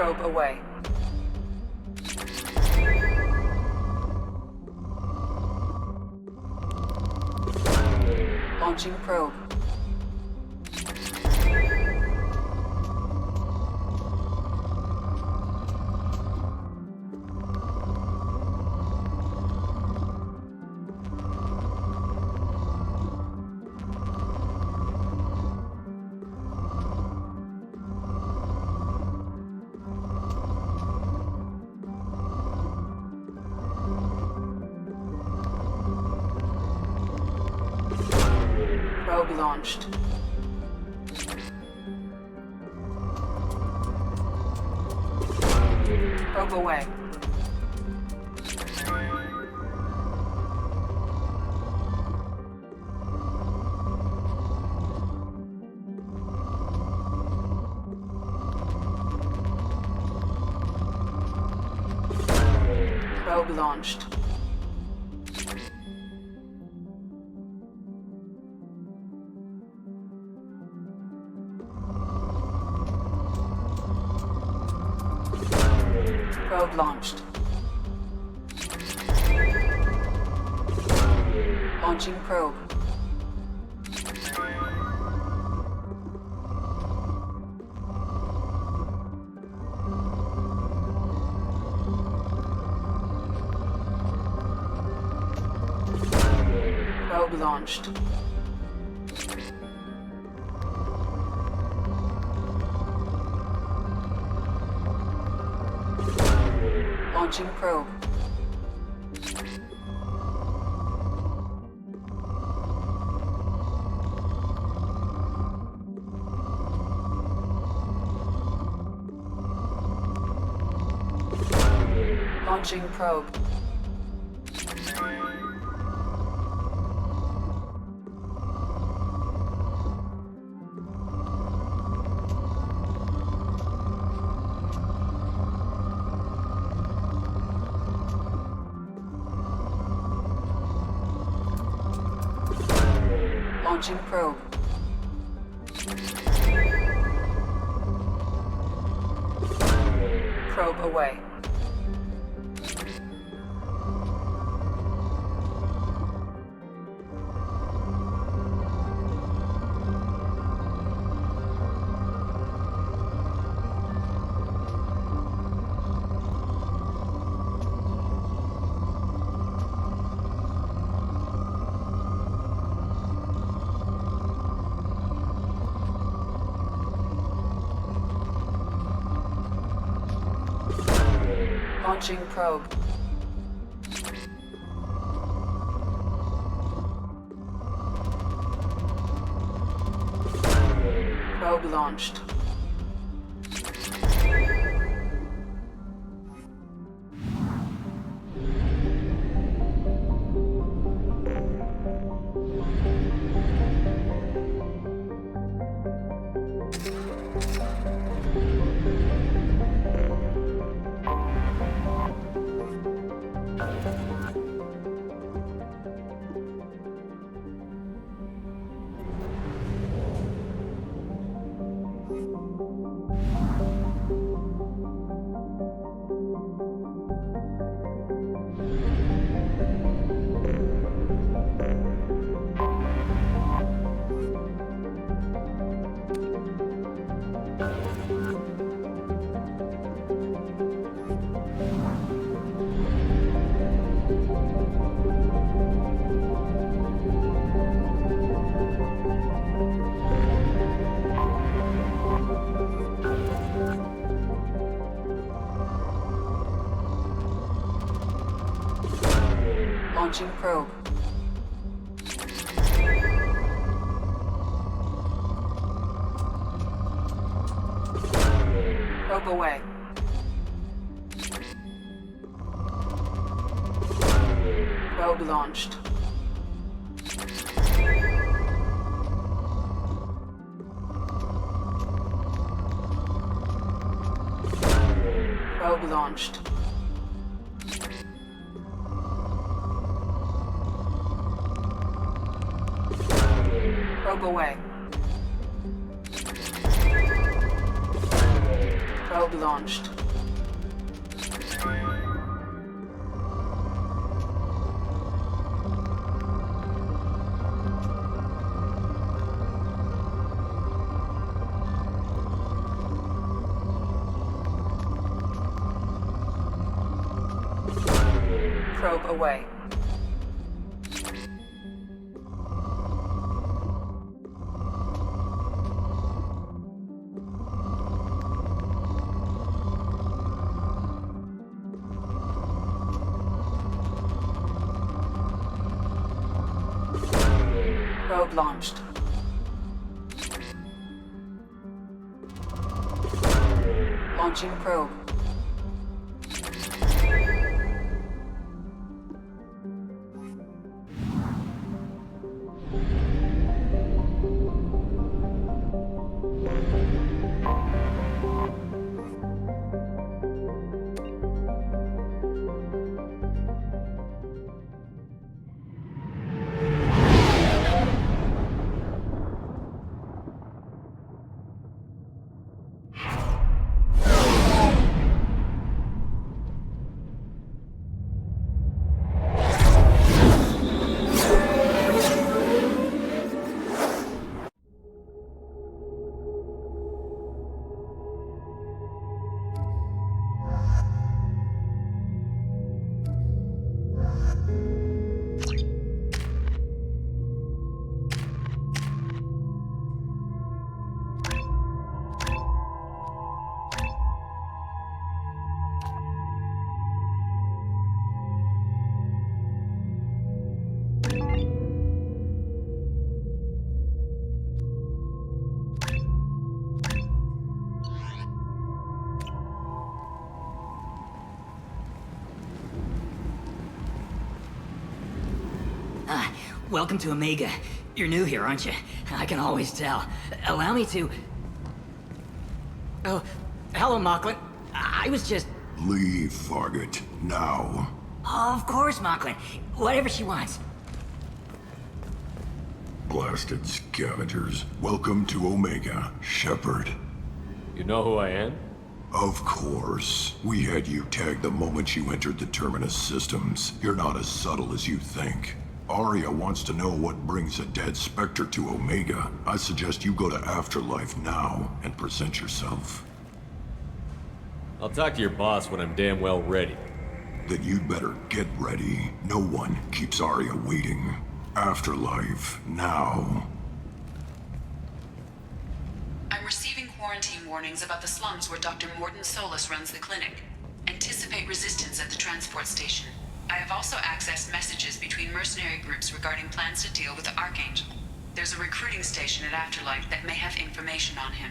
Probe away. Launching probe. Probe launched. Probe away. Probe launched. Probe launched. Launching probe. Probe launched. Launching probe. Launching probe. Launching probe. Probe away. Launching probe. Probe launched. Launching probe. Probe away. Probe launched. Probe launched. Probe away. Probe launched. Probe away. Probe launched. Launching probe. Welcome to Omega. You're new here, aren't you? I can always tell. Allow me to... Oh, hello, Mocklin. I was just... Leave, Fargate, now. Of course, Mocklin. Whatever she wants. Blasted scavengers. Welcome to Omega, Shepard. You know who I am? Of course. We had you tagged the moment you entered the Terminus systems. You're not as subtle as you think. Arya wants to know what brings a dead Spectre to Omega. I suggest you go to Afterlife now and present yourself. I'll talk to your boss when I'm damn well ready. Then you'd better get ready. No one keeps Arya waiting. Afterlife now. I'm receiving quarantine warnings about the slums where Dr. Mordin Solus runs the clinic. Anticipate resistance at the transport station. I have also accessed messages between mercenary groups regarding plans to deal with the Archangel. There's a recruiting station at Afterlife that may have information on him.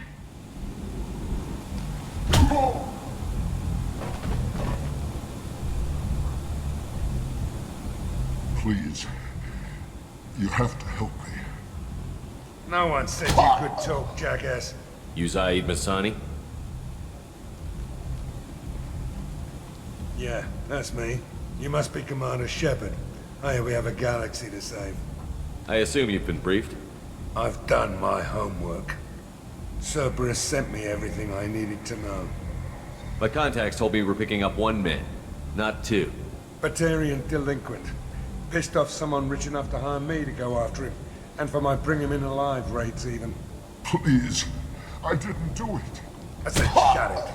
Please. You have to help me. No one said you could talk, jackass. You Zaid Masani? Yeah, that's me. You must be Commander Shepard. Hey, we have a galaxy to save. I assume you've been briefed? I've done my homework. Cerberus sent me everything I needed to know. My contacts told me we're picking up one man, not two. Batarian delinquent. Pissed off someone rich enough to hire me to go after him. And for my bring him in alive raids even. Please. I didn't do it. I said shut it.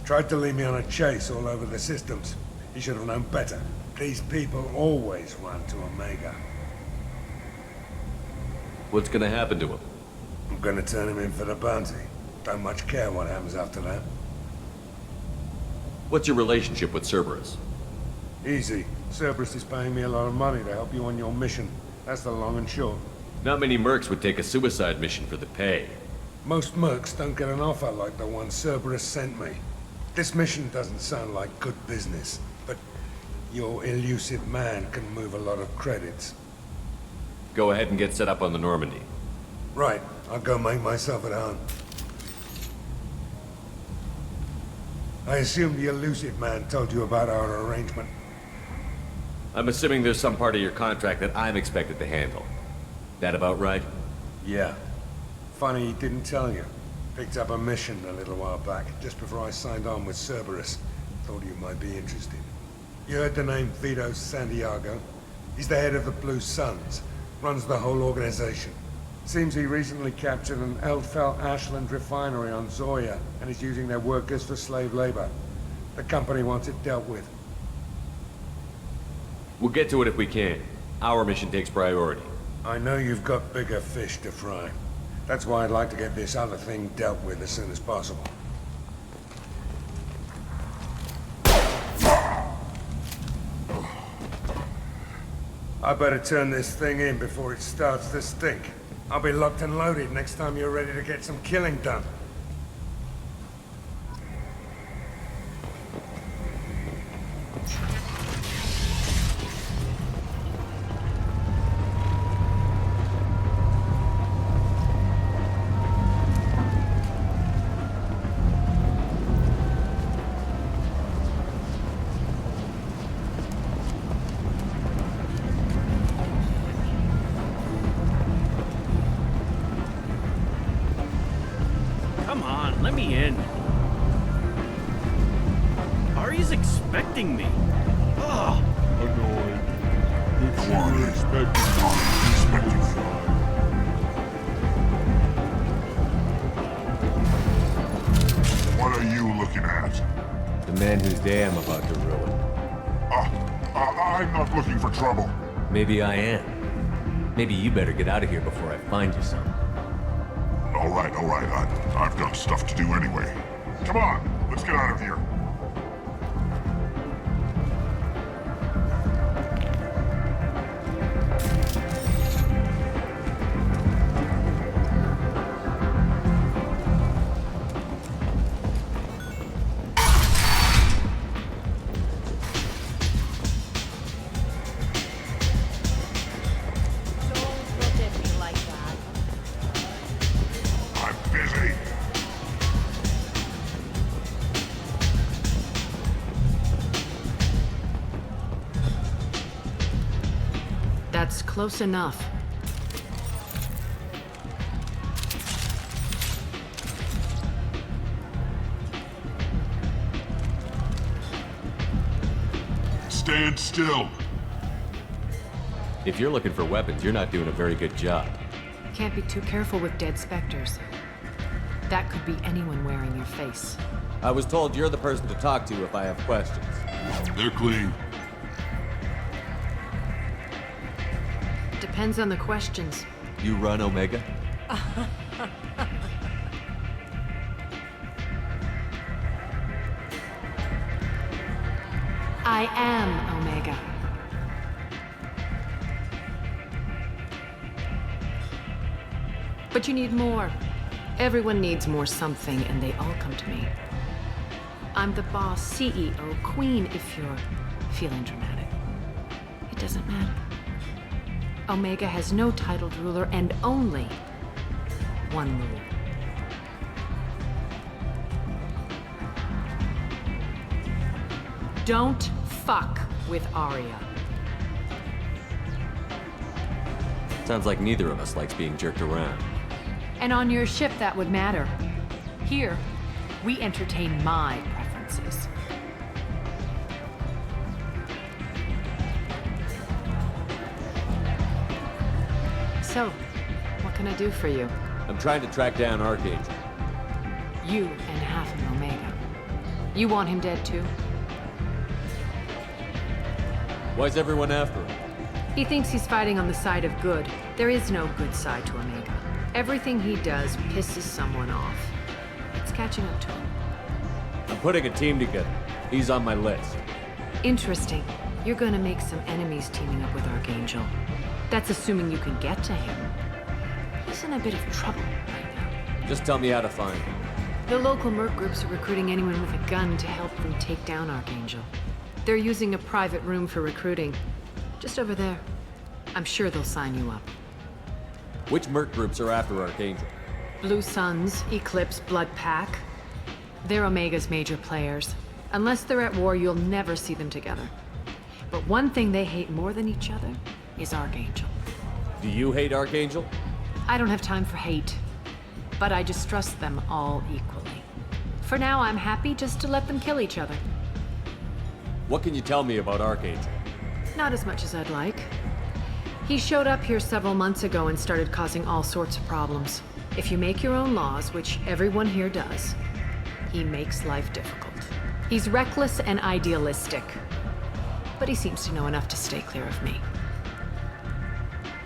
Tried to lead me on a chase all over the systems. He should have known better. These people always run to Omega. What's gonna happen to him? I'm gonna turn him in for the bounty. Don't much care what happens after that. What's your relationship with Cerberus? Easy. Cerberus is paying me a lot of money to help you on your mission. That's the long and short. Not many mercs would take a suicide mission for the pay. Most mercs don't get an offer like the one Cerberus sent me. This mission doesn't sound like good business, but your elusive man can move a lot of credits. Go ahead and get set up on the Normandy. Right, I'll go make myself at home. I assume the elusive man told you about our arrangement. I'm assuming there's some part of your contract that I'm expected to handle. That about right? Yeah. Funny he didn't tell you. Picked up a mission a little while back, just before I signed on with Cerberus. Thought you might be interested. You heard the name Vito Santiago? He's the head of the Blue Suns. Runs the whole organization. Seems he recently captured an Eldfell Ashland refinery on Zoya and is using their workers for slave labor. The company wants it dealt with. We'll get to it if we can. Our mission takes priority. I know you've got bigger fish to fry. That's why I'd like to get this other thing dealt with as soon as possible. I better turn this thing in before it starts to stink. I'll be locked and loaded next time you're ready to get some killing done. Come on, let me in. Ari's expecting me. Ugh. Annoyed. It's you expecting you. What are you looking at? The man whose day I'm about to ruin. I'm not looking for trouble. Maybe I am. Maybe you better get out of here before I find you some. All right. I've got stuff to do anyway. Come on, let's get out of here. Don't look at me like that. I'm busy. That's close enough. Stand still. If you're looking for weapons, you're not doing a very good job. Can't be too careful with dead specters. That could be anyone wearing your face. I was told you're the person to talk to if I have questions. They're clean. Depends on the questions. You run Omega? I am Omega. But you need more. Everyone needs more something, and they all come to me. I'm the boss, CEO, queen, if you're feeling dramatic. It doesn't matter. Omega has no titled ruler and only one rule. Don't fuck with Arya. Sounds like neither of us likes being jerked around. And on your ship, that would matter. Here, we entertain my preferences. So, what can I do for you? I'm trying to track down Archangel. You and half of Omega. You want him dead too? Why's everyone after him? He thinks he's fighting on the side of good. There is no good side to Omega. Everything he does pisses someone off. It's catching up to him. I'm putting a team together. He's on my list. Interesting. You're gonna make some enemies teaming up with Archangel. That's assuming you can get to him. He's in a bit of trouble right now. Just tell me how to find him. The local merc groups are recruiting anyone with a gun to help them take down Archangel. They're using a private room for recruiting. Just over there. I'm sure they'll sign you up. Which merc groups are after Archangel? Blue Suns, Eclipse, Blood Pack. They're Omega's major players. Unless they're at war, you'll never see them together. But one thing they hate more than each other is Archangel. Do you hate Archangel? I don't have time for hate, but I distrust them all equally. For now, I'm happy just to let them kill each other. What can you tell me about Archangel? Not as much as I'd like. He showed up here several months ago and started causing all sorts of problems. If you make your own laws, which everyone here does, he makes life difficult. He's reckless and idealistic. but he seems to know enough to stay clear of me.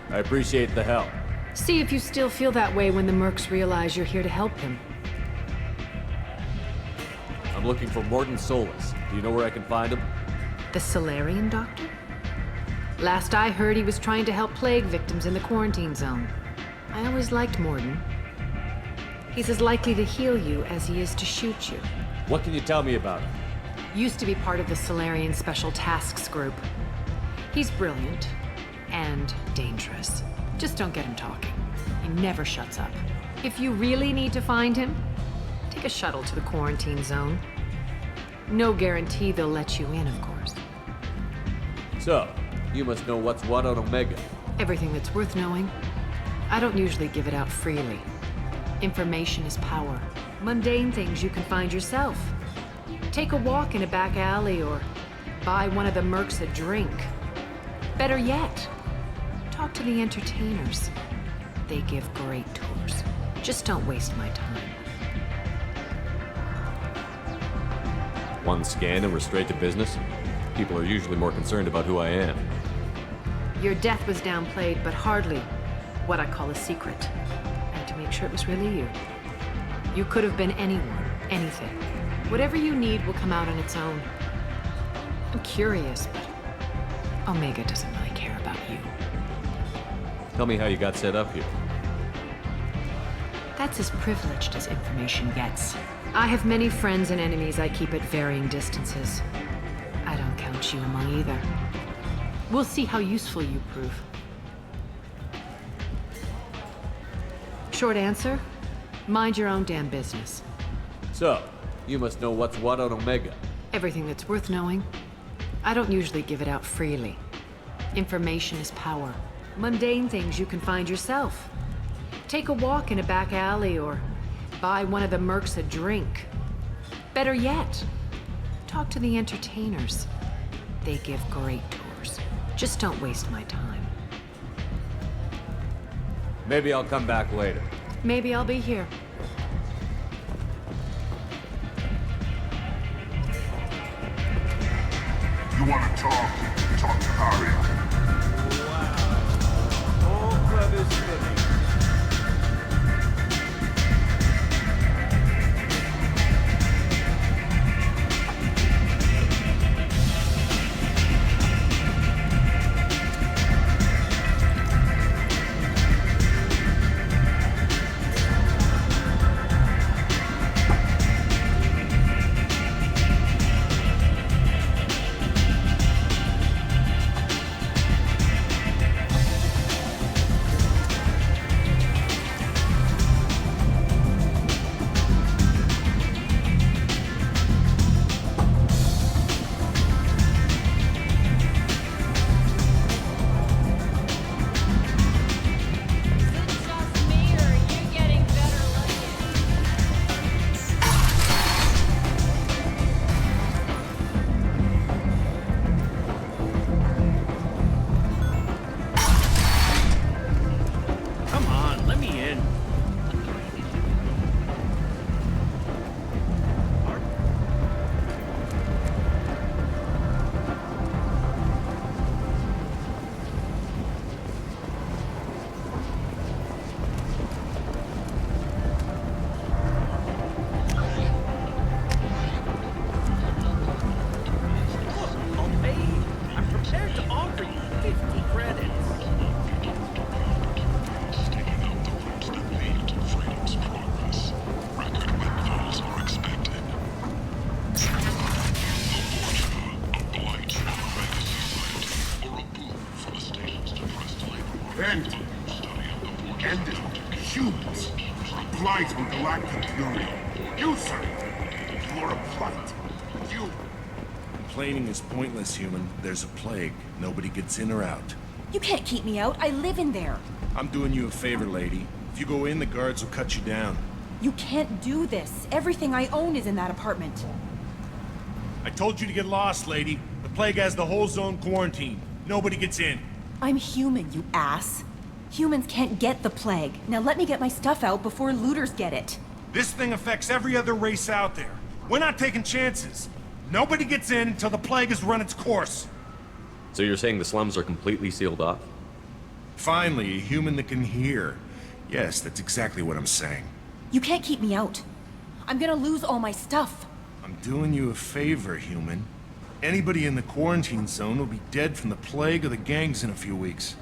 I appreciate the help. See if you still feel that way when the mercs realize you're here to help him. I'm looking for Morden Solus. Do you know where I can find him? The Solarian doctor? Last I heard, he was trying to help plague victims in the quarantine zone. I always liked Morden. He's as likely to heal you as he is to shoot you. What can you tell me about him? Used to be part of the Solarian Special Tasks Group. He's brilliant and dangerous. Just don't get him talking. He never shuts up. If you really need to find him, take a shuttle to the quarantine zone. No guarantee they'll let you in, of course. So, you must know what's what on Omega. Everything that's worth knowing. I don't usually give it out freely. Information is power. Mundane things you can find yourself. Take a walk in a back alley or buy one of the mercs a drink. Better yet, talk to the entertainers. They give great tours. Just don't waste my time. One scan and we're straight to business? People are usually more concerned about who I am. Your death was downplayed, but hardly what I call a secret. I had to make sure it was really you. You could have been anyone, anything. Whatever you need will come out on its own. I'm curious, but Omega doesn't really care about you. Tell me how you got set up here. That's as privileged as information gets. I have many friends and enemies I keep at varying distances. I don't count you among either. We'll see how useful you prove. Short answer, mind your own damn business. So, you must know what's what on Omega. Everything that's worth knowing. I don't usually give it out freely. Information is power. Mundane things you can find yourself. Take a walk in a back alley or buy one of the mercs a drink. Better yet, talk to the entertainers. They give great tours. Just don't waste my time. Maybe I'll come back later. Maybe I'll be here. You want to talk? Talk to Arya. All clever spinning. Humans. Blight on galactic fury. You, sir. You're a blight. You. Complaining is pointless, human. There's a plague. Nobody gets in or out. You can't keep me out. I live in there. I'm doing you a favor, lady. If you go in, the guards will cut you down. You can't do this. Everything I own is in that apartment. I told you to get lost, lady. The plague has the whole zone quarantined. Nobody gets in. I'm human, you ass. Humans can't get the plague. Now let me get my stuff out before looters get it. This thing affects every other race out there. We're not taking chances. Nobody gets in until the plague has run its course. So you're saying the slums are completely sealed off? Finally, a human that can hear. Yes, that's exactly what I'm saying. You can't keep me out. I'm gonna lose all my stuff. I'm doing you a favor, human. Anybody in the quarantine zone will be dead from the plague or the gangs in a few weeks.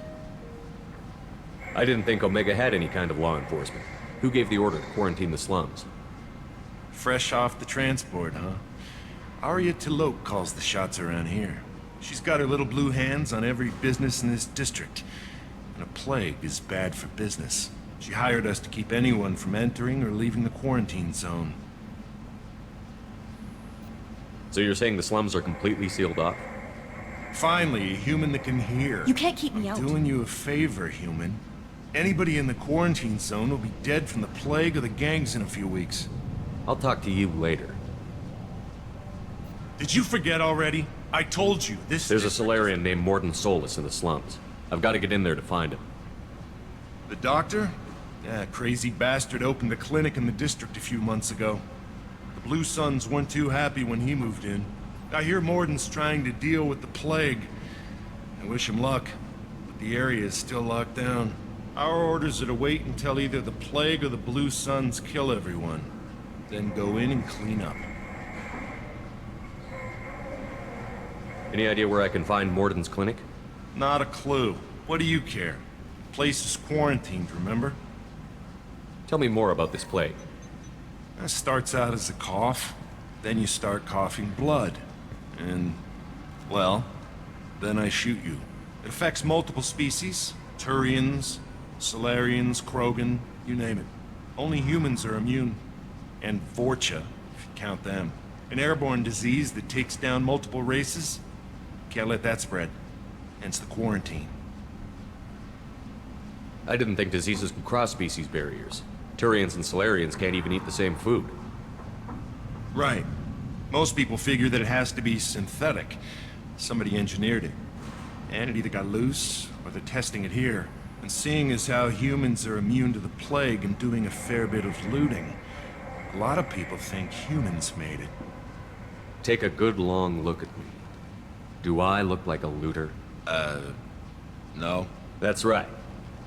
I didn't think Omega had any kind of law enforcement. Who gave the order to quarantine the slums? Fresh off the transport, huh? Arya Tilok calls the shots around here. She's got her little blue hands on every business in this district. And a plague is bad for business. She hired us to keep anyone from entering or leaving the quarantine zone. So you're saying the slums are completely sealed off? Finally, a human that can hear. You can't keep me out. Doing you a favor, human. Anybody in the quarantine zone will be dead from the plague or the gangs in a few weeks. I'll talk to you later. Did you forget already? I told you, There's a Solarian named Morden Solus in the slums. I've got to get in there to find him. The doctor? Yeah, crazy bastard opened a clinic in the district a few months ago. The Blue Suns weren't too happy when he moved in. I hear Morden's trying to deal with the plague. I wish him luck, but the area is still locked down. Our orders are to wait until either the plague or the Blue Suns kill everyone. Then go in and clean up. Any idea where I can find Morden's clinic? Not a clue. What do you care? The place is quarantined, remember? Tell me more about this plague. It starts out as a cough, then you start coughing blood. And, well, then I shoot you. It affects multiple species. Turians, Solarians, Krogan, you name it. Only humans are immune. And Vorcha, if you count them. An airborne disease that takes down multiple races. Can't let that spread. Hence the quarantine. I didn't think diseases could cross species barriers. Turians and Solarians can't even eat the same food. Right. Most people figure that it has to be synthetic. Somebody engineered it. And it either got loose, or they're testing it here. And seeing as how humans are immune to the plague and doing a fair bit of looting, a lot of people think humans made it. Take a good long look at me. Do I look like a looter? No. That's right.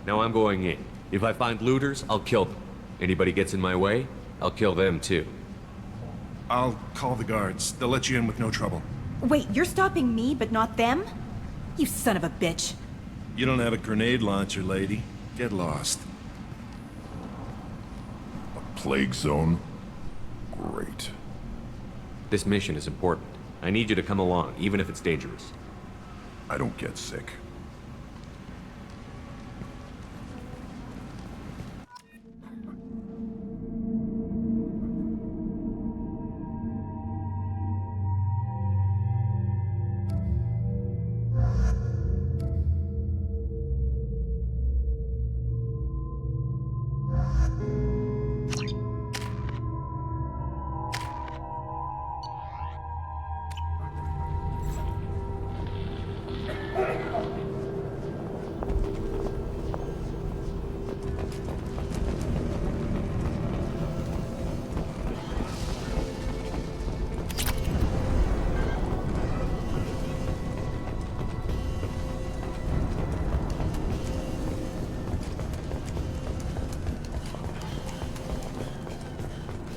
Now I'm going in. If I find looters, I'll kill them. Anybody gets in my way, I'll kill them too. I'll call the guards. They'll let you in with no trouble. Wait, you're stopping me, but not them? You son of a bitch. You don't have a grenade launcher, lady. Get lost. A plague zone? Great. This mission is important. I need you to come along, even if it's dangerous. I don't get sick.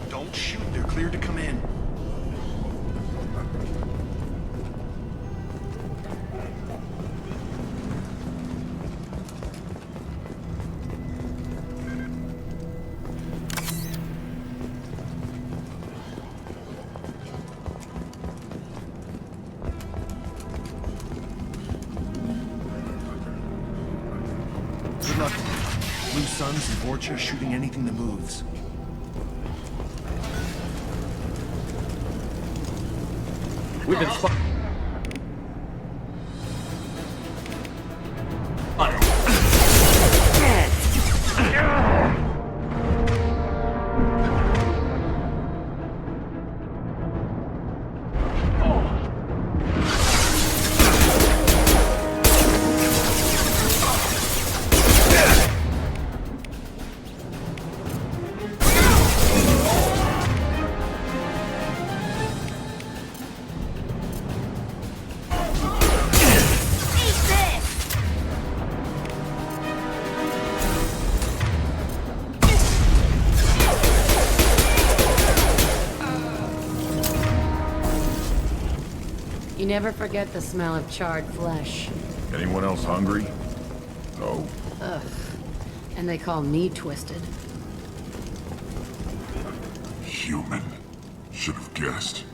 Don't shoot. They're cleared to come in. Good luck. Blue Suns and Vorcha shooting anything that moves. We've been spotted. You never forget the smell of charred flesh. Anyone else hungry? No. Ugh. And they call me twisted. Human. Should have guessed.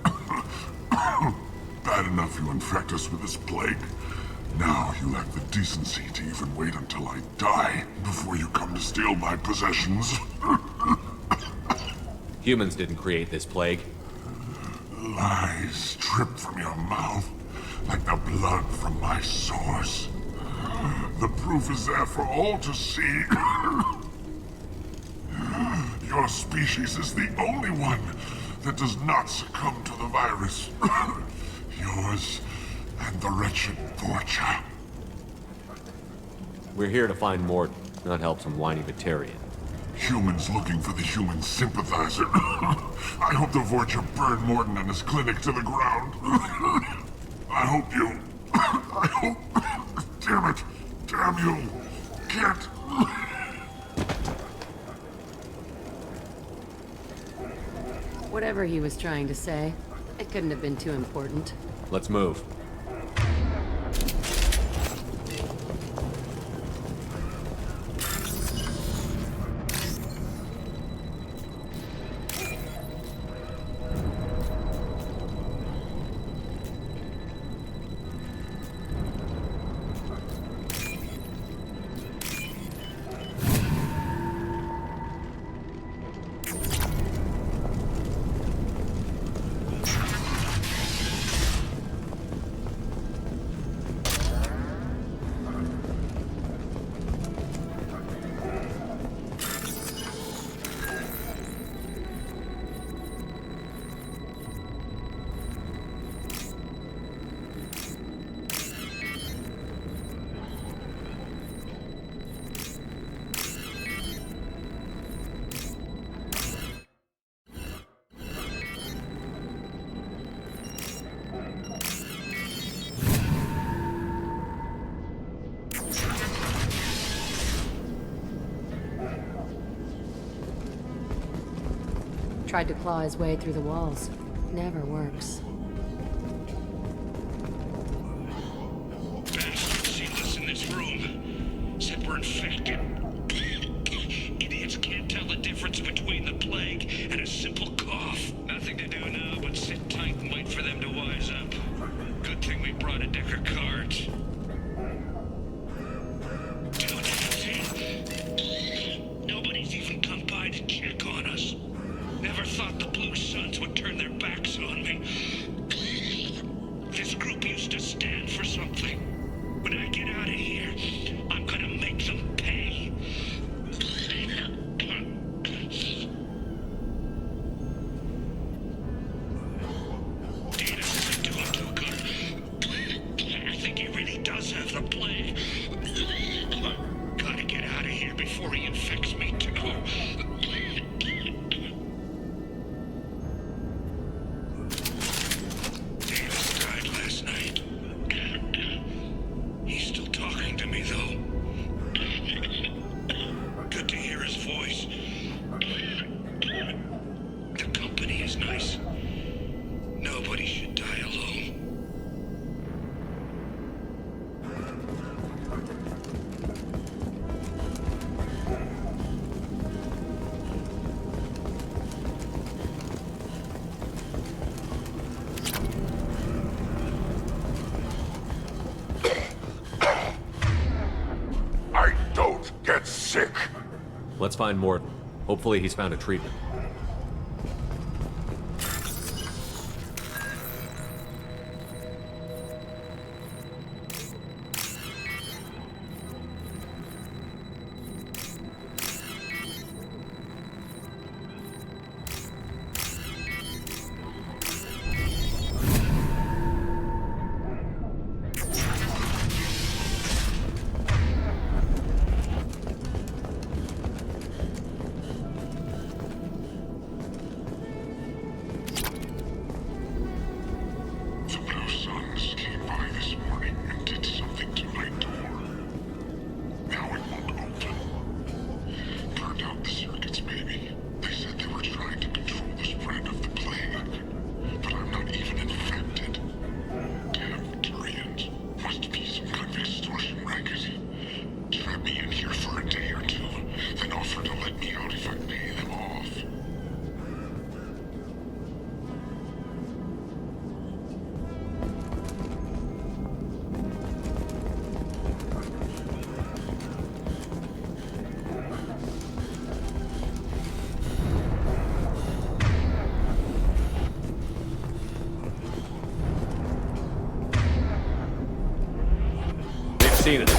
Bad enough you infect us with this plague. Now you lack the decency to even wait until I die before you come to steal my possessions. Humans didn't create this plague. Lies drip from your mouth like the blood from my sores. The proof is there for all to see. Your species is the only one that does not succumb to the virus. Yours and the wretched Portia. We're here to find Morden, not help some whiny Batarian. Humans looking for the human sympathizer. I hope the Vorcha burned Morden and his clinic to the ground. I hope you... I hope... Damn it! Damn you! Can't... Whatever he was trying to say, it couldn't have been too important. Let's move. Tried to claw his way through the walls. Never works. Bastards seen us in this room. Said we're infected. Idiots can't tell the difference between the plague and a simple cough. Nothing to do now but sit tight and wait for them to wise up. Good thing we brought a deck of cards. Nobody's even come by to check on us. Never thought the Blue Suns would turn their backs on me. This group used to stand for something. When I get out of here, I'm gonna make them pay. Data isn't doing too good. I think he really does have the plague. Gotta get out of here before he infects me too. Let's find Morden. Hopefully he's found a treatment. out if I pay them off. They've seen it.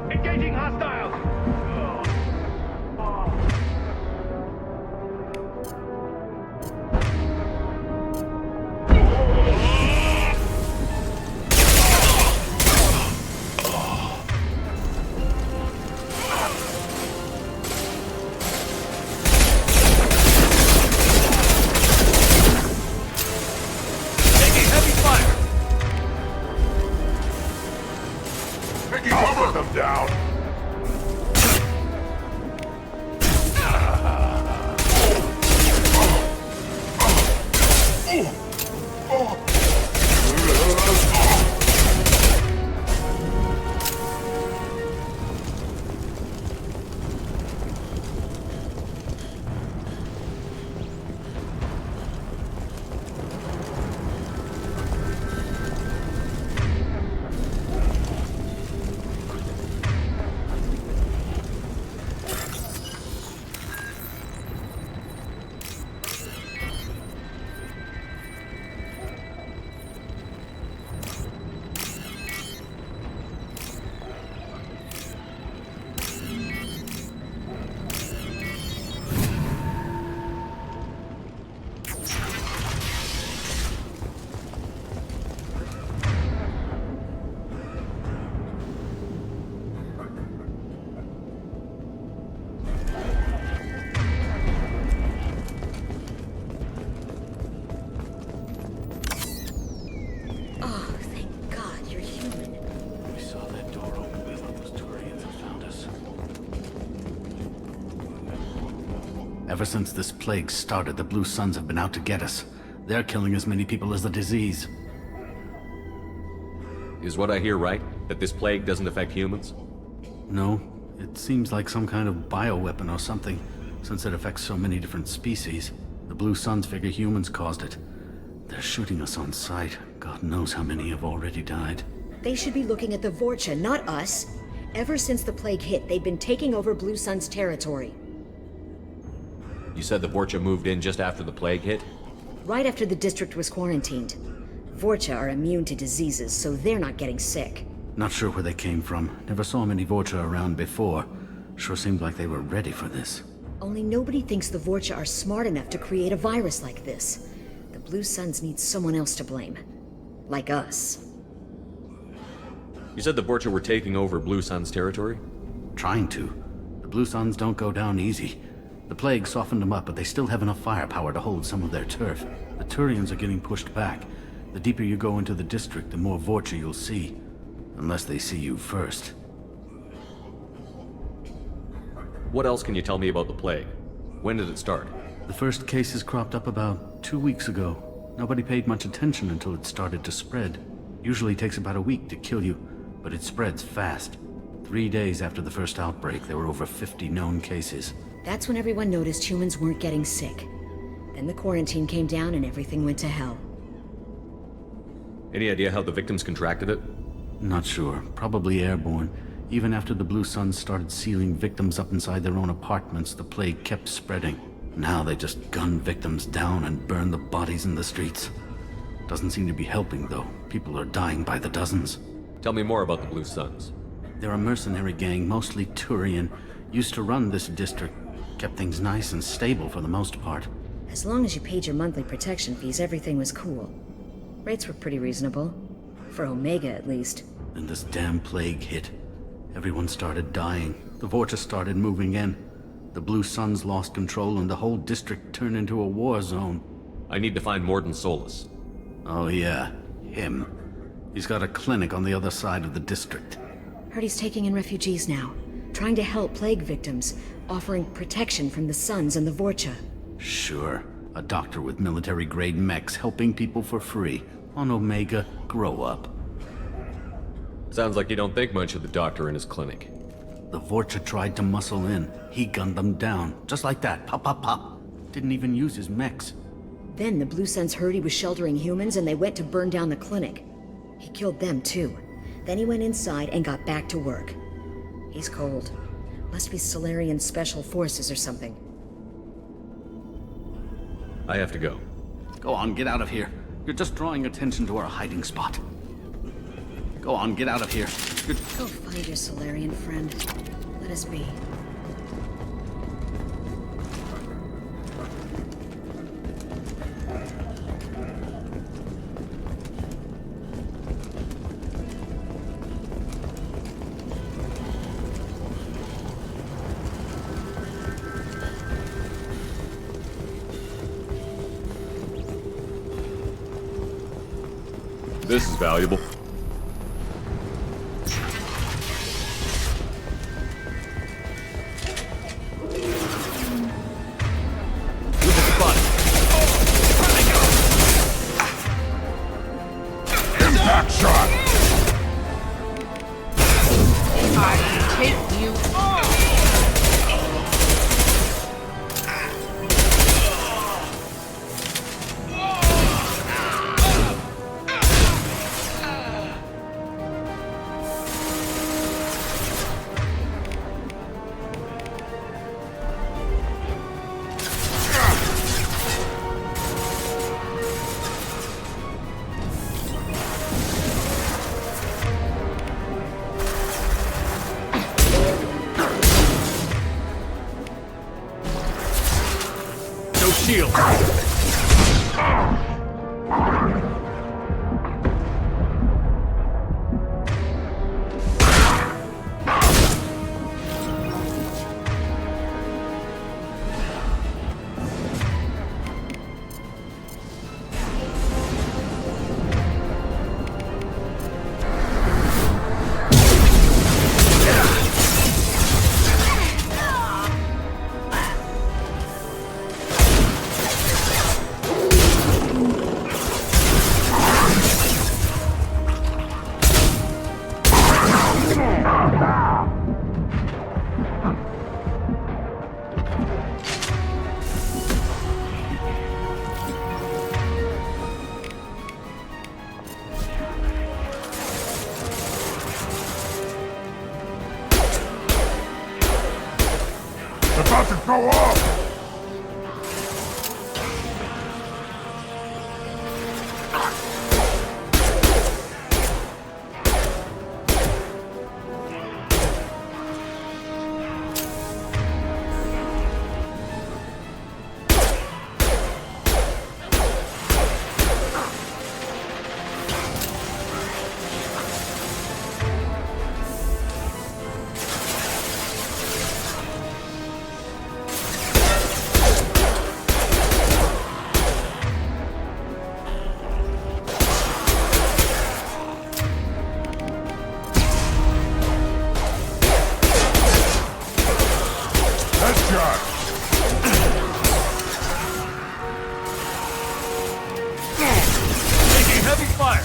Engaging hostiles! Taking heavy fire! Cover them down! Ever since this plague started, the Blue Suns have been out to get us. They're killing as many people as the disease. Is what I hear right? That this plague doesn't affect humans? No, it seems like some kind of bioweapon or something, since it affects so many different species. The Blue Suns figure humans caused it. They're shooting us on sight. God knows how many have already died. They should be looking at the Vorcha, not us. Ever since the plague hit, they've been taking over Blue Sun's territory. You said the Vorcha moved in just after the plague hit? Right after the district was quarantined. Vorcha are immune to diseases, so they're not getting sick. Not sure where they came from. Never saw many Vorcha around before. Sure seemed like they were ready for this. Only nobody thinks the Vorcha are smart enough to create a virus like this. The Blue Suns need someone else to blame. Like us. You said the Vorcha were taking over Blue Sun's territory? Trying to. The Blue Suns don't go down easy. The plague softened them up, but they still have enough firepower to hold some of their turf. The Turians are getting pushed back. The deeper you go into the district, the more Vorcha you'll see. Unless they see you first. What else can you tell me about the plague? When did it start? The first cases cropped up about 2 weeks ago. Nobody paid much attention until it started to spread. Usually takes about a week to kill you, but it spreads fast. 3 days after the first outbreak, there were over 50 known cases. That's when everyone noticed humans weren't getting sick. Then the quarantine came down and everything went to hell. Any idea how the victims contracted it? Not sure. Probably airborne. Even after the Blue Suns started sealing victims up inside their own apartments, the plague kept spreading. Now they just gun victims down and burn the bodies in the streets. Doesn't seem to be helping, though. People are dying by the dozens. Tell me more about the Blue Suns. They're a mercenary gang, mostly Turian. Used to run this district. Kept things nice and stable for the most part. As long as you paid your monthly protection fees, everything was cool. Rates were pretty reasonable. For Omega, at least. Then this damn plague hit. Everyone started dying. The Vorcha started moving in. The Blue Suns lost control and the whole district turned into a war zone. I need to find Morden Solus. Oh yeah, him. He's got a clinic on the other side of the district. Heard he's taking in refugees now. Trying to help plague victims. Offering protection from the Suns and the Vorcha. Sure. A doctor with military-grade mechs helping people for free. On Omega, grow up. Sounds like you don't think much of the doctor in his clinic. The Vorcha tried to muscle in. He gunned them down. Just like that. Pop, pop, pop. Didn't even use his mechs. Then the Blue Suns heard he was sheltering humans and they went to burn down the clinic. He killed them too. Then he went inside and got back to work. He's cold. Must be Solarian Special Forces or something. I have to go. Go on, get out of here. You're just drawing attention to our hiding spot. Go on, get out of here. Go find your Solarian friend. Let us be. This is valuable. Impact shot! I take you on! Shield. About to go off! Heavy fire!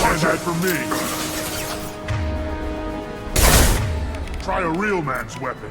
Why's that for me? Try a real man's weapon.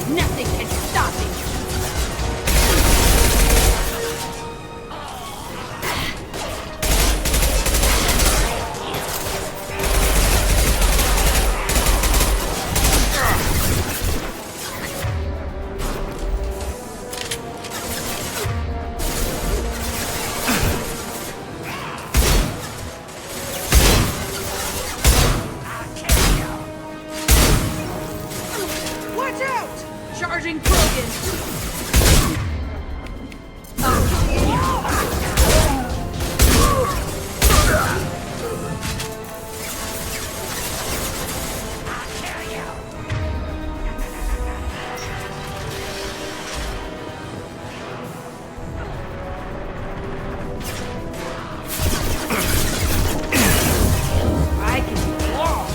Nothing can stop me. Watch out! Charging Krogan! I can do it all.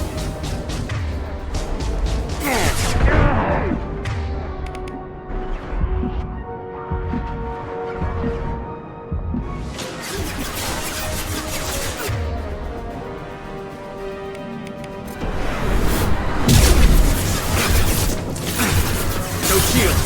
No shield.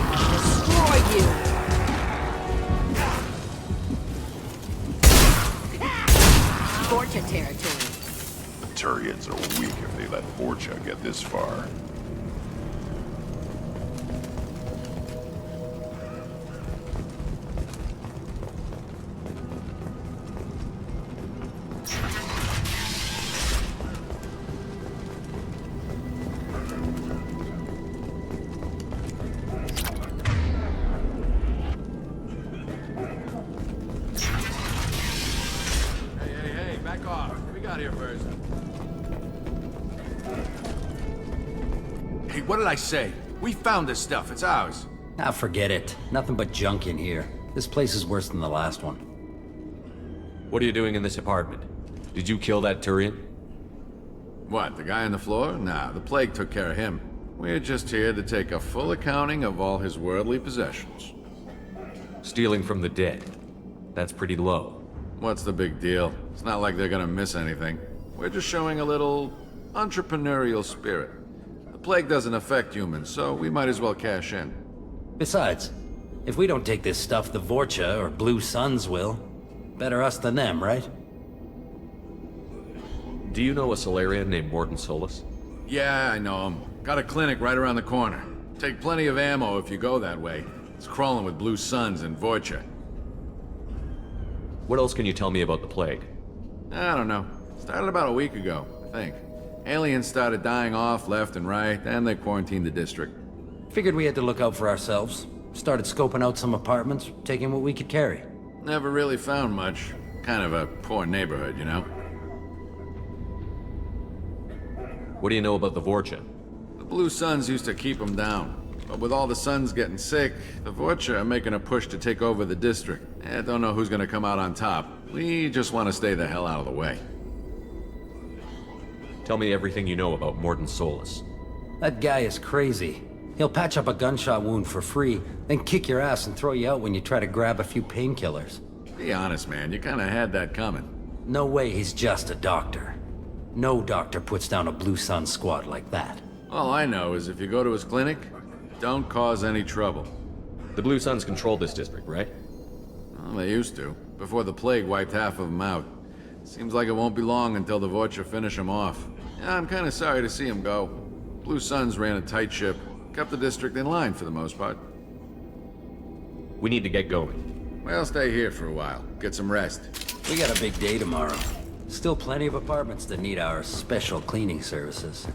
Destroy you! Fortune territory. The Turians are weak if they let Vorcha get this far. Hey, back off. What we got here first? Hey, what did I say? We found this stuff. It's ours. Ah, forget it. Nothing but junk in here. This place is worse than the last one. What are you doing in this apartment? Did you kill that Turian? What, the guy on the floor? Nah, the plague took care of him. We're just here to take a full accounting of all his worldly possessions. Stealing from the dead. That's pretty low. What's the big deal? It's not like they're gonna miss anything. We're just showing a little entrepreneurial spirit. The plague doesn't affect humans, so we might as well cash in. Besides, if we don't take this stuff, the Vorcha or Blue Suns will. Better us than them, right? Do you know a Solarian named Morden Solus? Yeah, I know him. Got a clinic right around the corner. Take plenty of ammo if you go that way. It's crawling with Blue Suns and Vorcha. What else can you tell me about the plague? I don't know. Started about a week ago, I think. Aliens started dying off left and right, and they quarantined the district. Figured we had to look out for ourselves. Started scoping out some apartments, taking what we could carry. Never really found much. Kind of a poor neighborhood, you know? What do you know about the Vorcha? The Blue Suns used to keep them down. But with all the Suns getting sick, the Vorcha are making a push to take over the district. I don't know who's gonna come out on top. We just want to stay the hell out of the way. Tell me everything you know about Morden Solus. That guy is crazy. He'll patch up a gunshot wound for free, then kick your ass and throw you out when you try to grab a few painkillers. Be honest, man. You kinda had that coming. No way he's just a doctor. No doctor puts down a Blue Sun squad like that. All I know is if you go to his clinic, don't cause any trouble. The Blue Suns control this district, right? Well, they used to, before the plague wiped half of them out. Seems like it won't be long until the Vorcha finish them off. Yeah, I'm kinda sorry to see him go. Blue Suns ran a tight ship, kept the district in line for the most part. We need to get going. Well, stay here for a while. Get some rest. We got a big day tomorrow. Still plenty of apartments that need our special cleaning services.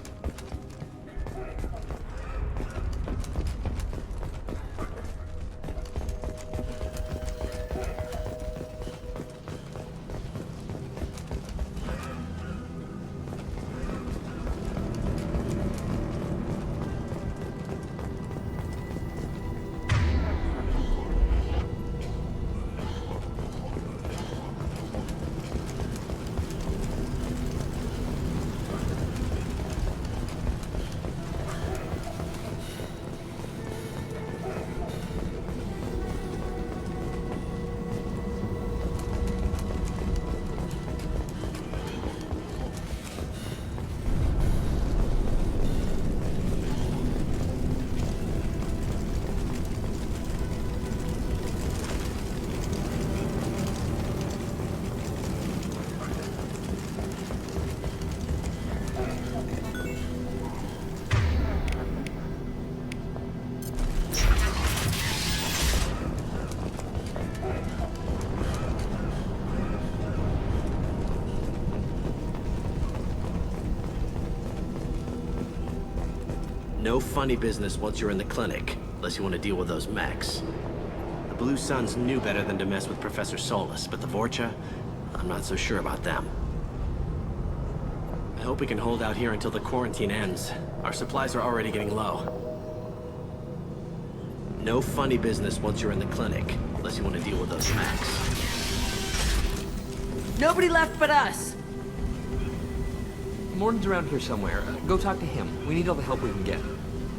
No funny business once you're in the clinic, unless you want to deal with those mechs. The Blue Suns knew better than to mess with Professor Solus, but the Vorcha, I'm not so sure about them. I hope we can hold out here until the quarantine ends. Our supplies are already getting low. No funny business once you're in the clinic, unless you want to deal with those mechs. Nobody left but us. Morden's around here somewhere. Go talk to him. We need all the help we can get.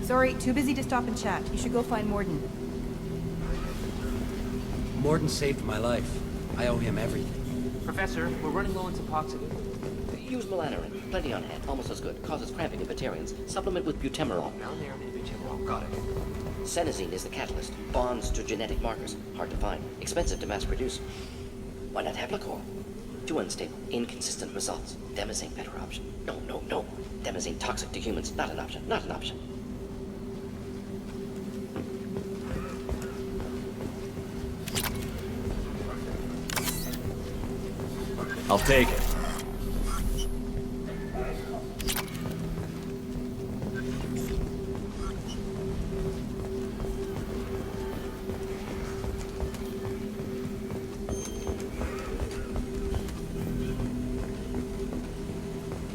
Sorry, too busy to stop and chat. You should go find Morden. Morden saved my life. I owe him everything. Professor, we're running low on Suboxone. Use melanorin. Plenty on hand. Almost as good. Causes cramping in Batarians. Supplement with butemerol. Down there, butemerol. Got it. Senesine is the catalyst. Bonds to genetic markers. Hard to find. Expensive to mass produce. Why not Heplicor? Too unstable. Inconsistent results. Demazine better option. No. Demazine toxic to humans. Not an option. Not an option. I'll take it.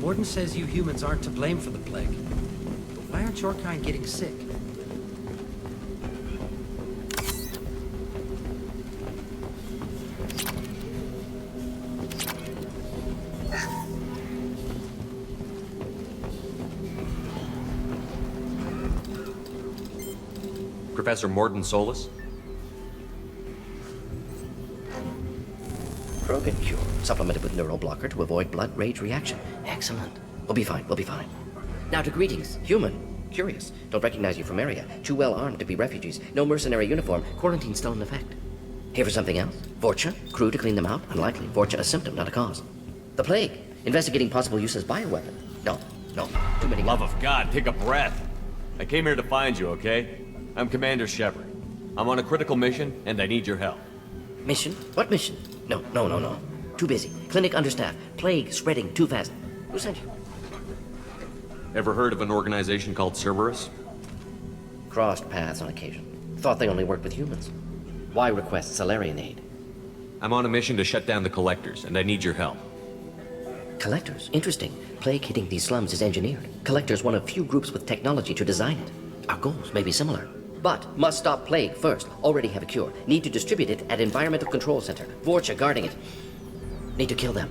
Morden says you humans aren't to blame for the plague. But why aren't your kind getting sick? Professor Morden Solus? Krogan cure. Supplemented with neuroblocker to avoid blood rage reaction. Excellent. We'll be fine. Now to greetings. Human. Curious. Don't recognize you from area. Too well armed to be refugees. No mercenary uniform. Quarantine still in effect. Here for something else? Vorcha? Crew to clean them out? Unlikely. Vorcha a symptom, not a cause. The plague. Investigating possible use as bioweapon. No. Too many. Love of God, take a breath. I came here to find you, okay? I'm Commander Shepard. I'm on a critical mission, and I need your help. Mission? What mission? No. Too busy. Clinic understaffed. Plague spreading too fast. Who sent you? Ever heard of an organization called Cerberus? Crossed paths on occasion. Thought they only worked with humans. Why request Salarian aid? I'm on a mission to shut down the Collectors, and I need your help. Collectors? Interesting. Plague hitting these slums is engineered. Collectors one of few groups with technology to design it. Our goals may be similar. But must stop plague first. Already have a cure. Need to distribute it at Environmental Control Center. Vorcha guarding it. Need to kill them.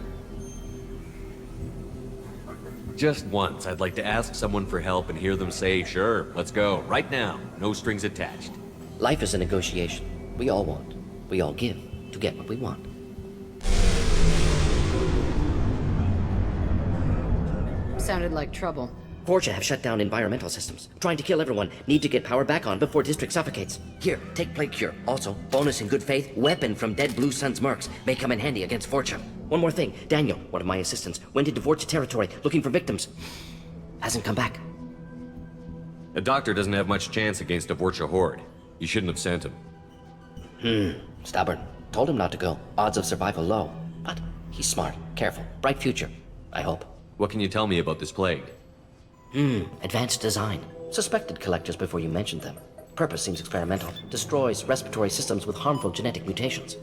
Just once, I'd like to ask someone for help and hear them say, sure, let's go, right now, no strings attached. Life is a negotiation. We all want. We all give to get what we want. Sounded like trouble. Vorcha have shut down environmental systems. Trying to kill everyone. Need to get power back on before District suffocates. Here, take Plague Cure. Also, bonus in good faith, weapon from dead Blue Sun's mercs. May come in handy against Vorcha. One more thing. Daniel, one of my assistants, went into Vorcha territory looking for victims. Hasn't come back. A doctor doesn't have much chance against a Vorcha horde. You shouldn't have sent him. Stubborn. Told him not to go. Odds of survival low. But he's smart, careful, bright future. I hope. What can you tell me about this plague? Advanced design. Suspected collectors before you mentioned them. Purpose seems experimental. Destroys respiratory systems with harmful genetic mutations.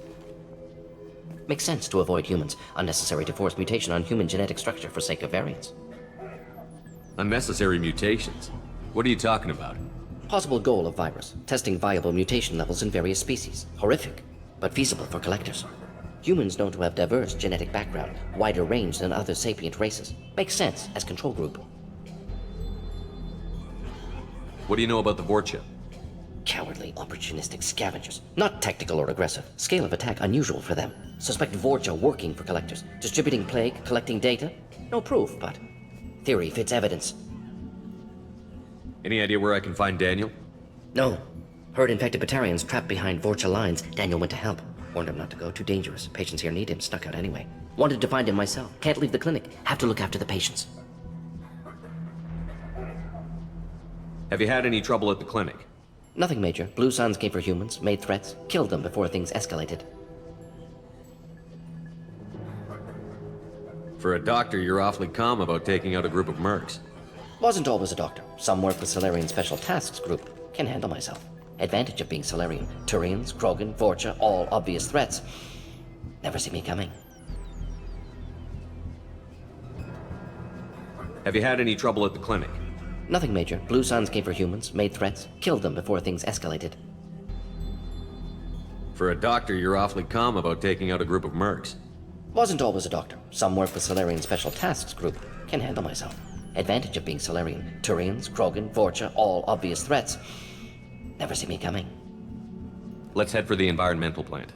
Makes sense to avoid humans. Unnecessary to force mutation on human genetic structure for sake of variance. Unnecessary mutations? What are you talking about? Possible goal of virus. Testing viable mutation levels in various species. Horrific, but feasible for collectors. Humans known to have diverse genetic background, wider range than other sapient races. Makes sense as control group. What do you know about the Vorcha? Cowardly, opportunistic scavengers. Not tactical or aggressive. Scale of attack unusual for them. Suspect Vorcha working for collectors. Distributing plague, collecting data. No proof, but theory fits evidence. Any idea where I can find Daniel? No. Heard infected Batarians trapped behind Vorcha lines. Daniel went to help. Warned him not to go, too dangerous. Patients here need him, snuck out anyway. Wanted to find him myself. Can't leave the clinic. Have to look after the patients. Have you had any trouble at the clinic? Nothing major. Blue Suns came for humans, made threats, killed them before things escalated. For a doctor, you're awfully calm about taking out a group of mercs. Wasn't always a doctor. Some work with Solarian Special Tasks Group. Can handle myself. Advantage of being Solarian. Turians, Krogan, Vorcha, all obvious threats. Never see me coming. Have you had any trouble at the clinic? Nothing major. Blue Suns came for humans, made threats, killed them before things escalated. For a doctor, you're awfully calm about taking out a group of mercs. Wasn't always a doctor. Some work with Solarian Special Tasks Group. Can handle myself. Advantage of being Solarian. Turians, Krogan, Vorcha, all obvious threats. Never see me coming. Let's head for the environmental plant.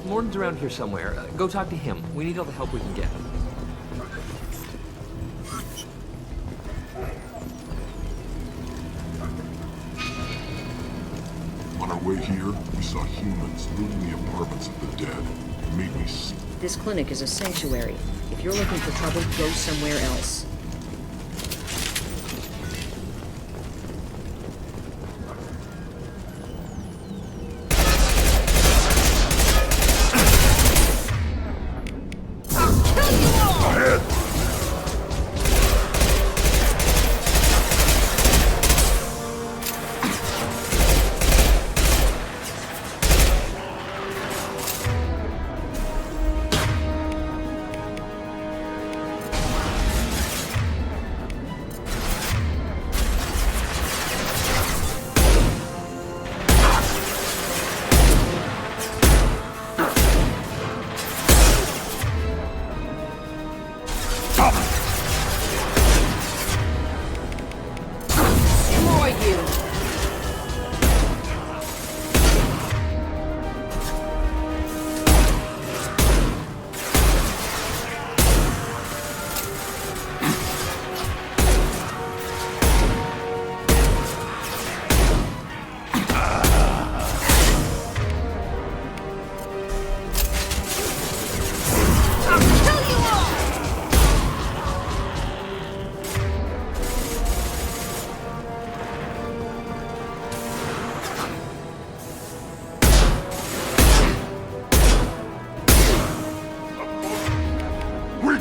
Morden's around here somewhere. Go talk to him. We need all the help we can get. On our way here, we saw humans looting the apartments of the dead. It made me sick. This clinic is a sanctuary. If you're looking for trouble, go somewhere else.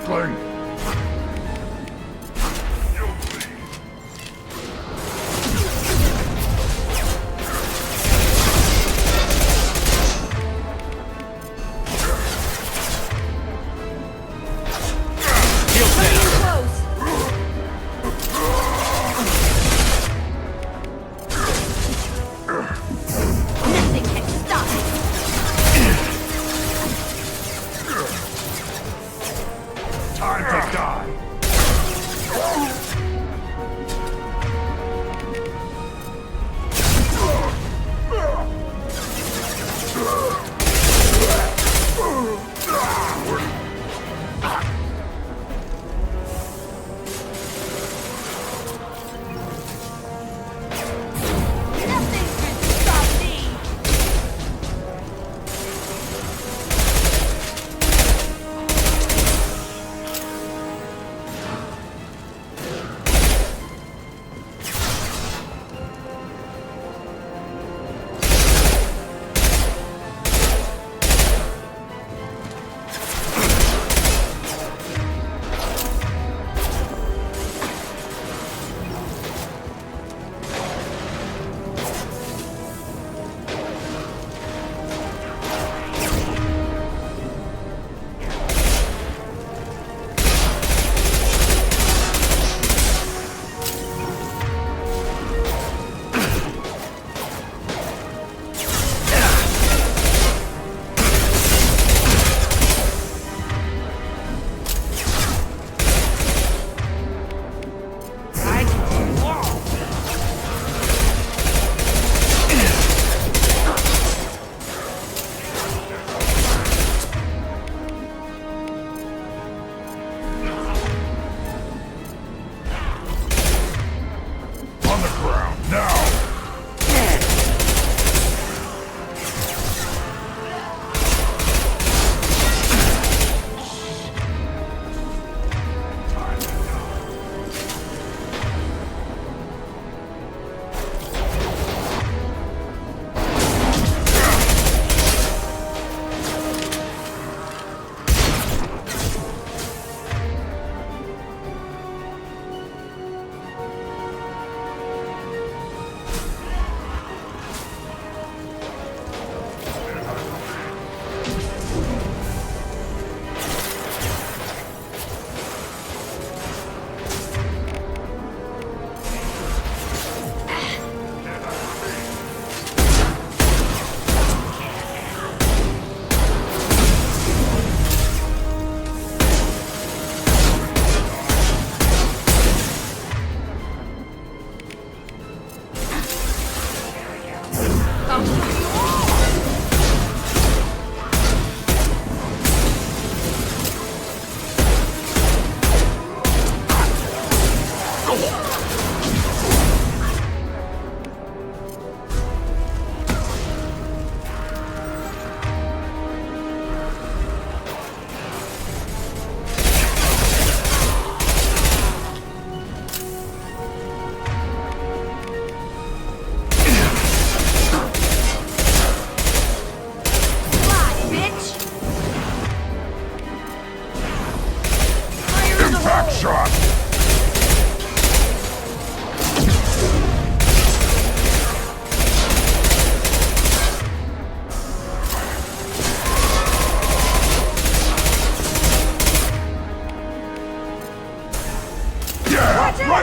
Earthling!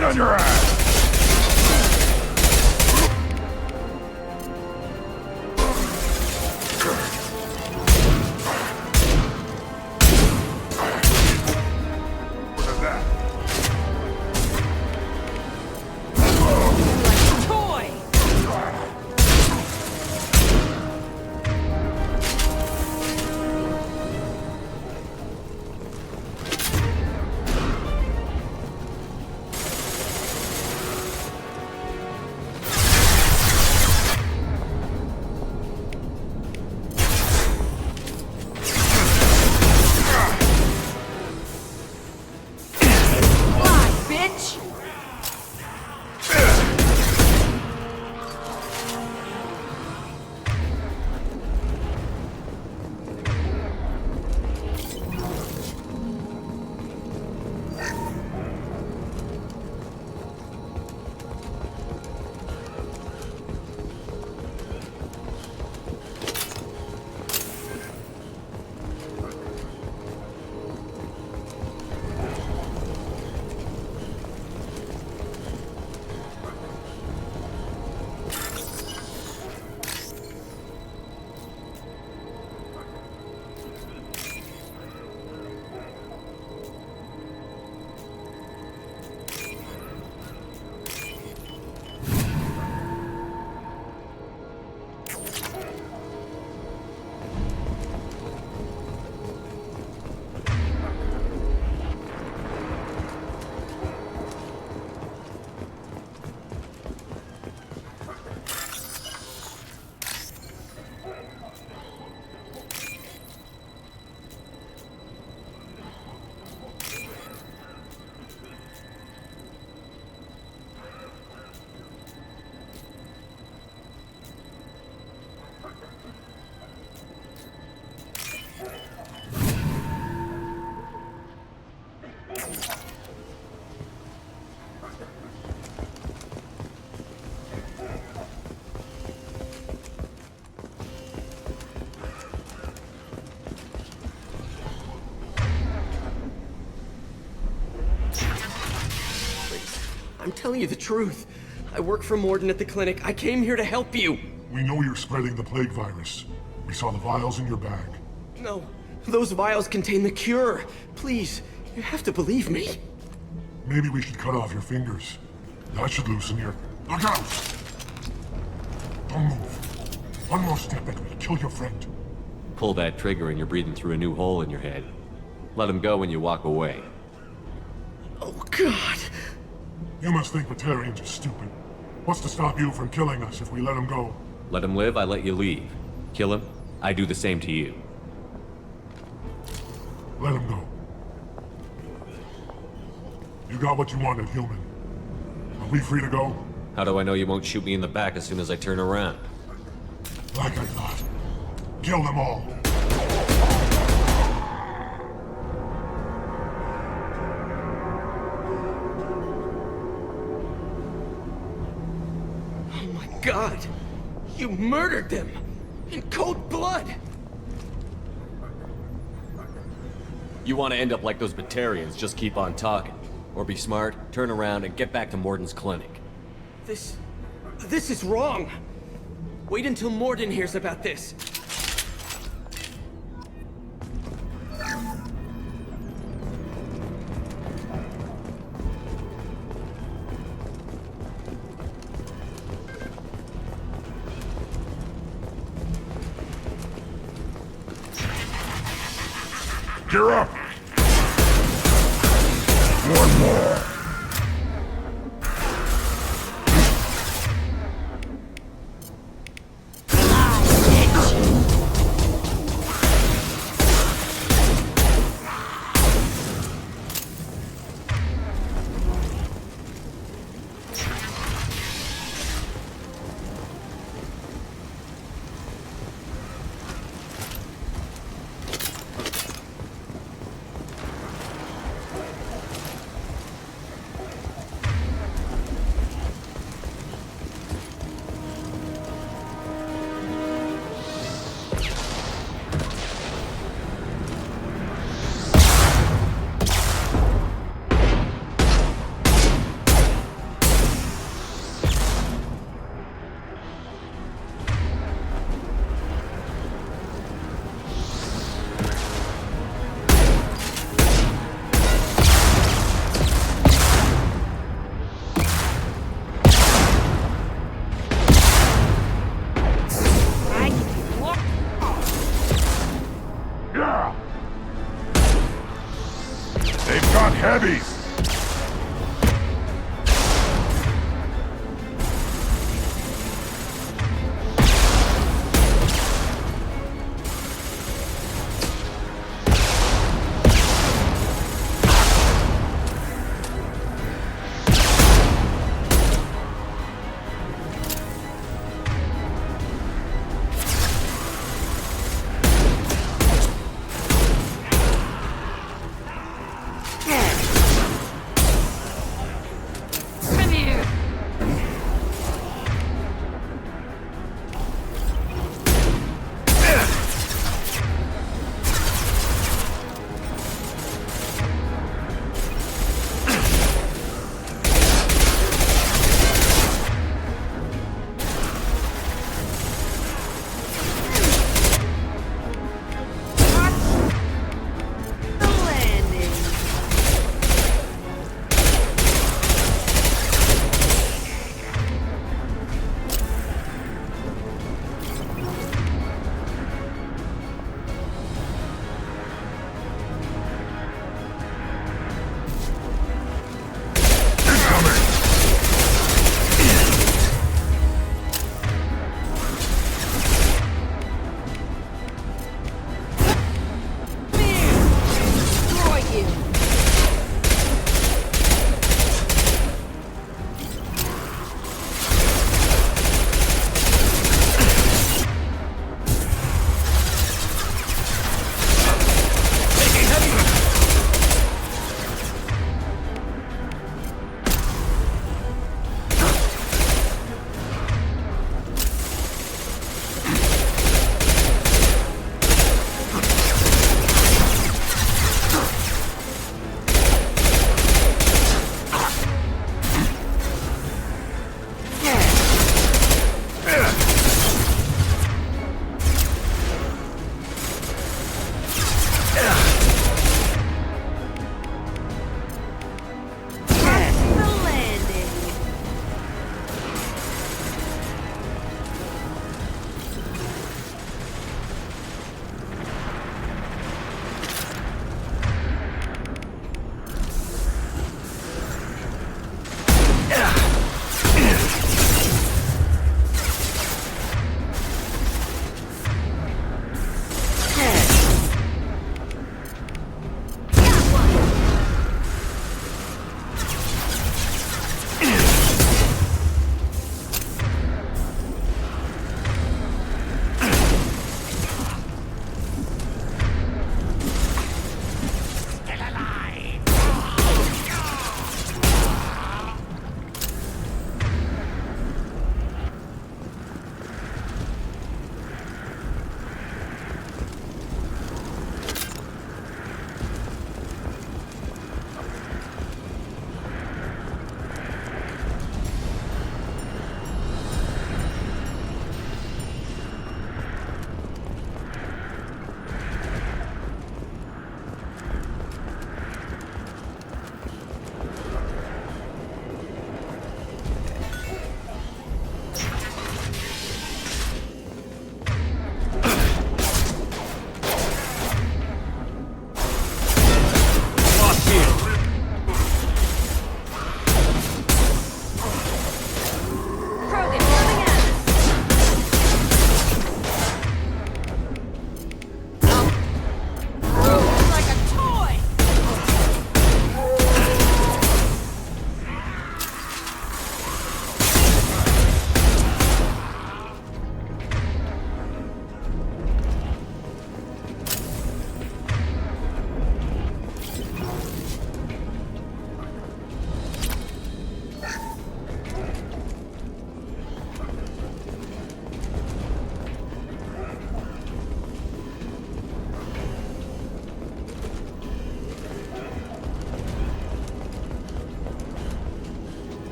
Right on your ass! I'm telling you the truth. I work for Morden at the clinic. I came here to help you. We know you're spreading the plague virus. We saw the vials in your bag. No, those vials contain the cure. Please, you have to believe me. Maybe we should cut off your fingers. That should loosen your... Look out! Don't move. One more step and we'll kill your friend. Pull that trigger and you're breathing through a new hole in your head. Let him go when you walk away. Oh, God. You must think Batarians are stupid. What's to stop you from killing us if we let him go? Let him live, I let you leave. Kill him, I do the same to you. Let him go. You got what you wanted, human. Are we free to go? How do I know you won't shoot me in the back as soon as I turn around? Like I thought. Kill them all. Oh my God! You murdered them! In cold blood! You want to end up like those Batarians, just keep on talking. Or be smart, turn around, and get back to Morden's clinic. This is wrong! Wait until Morden hears about this. Gear up! One more! They've got heavies!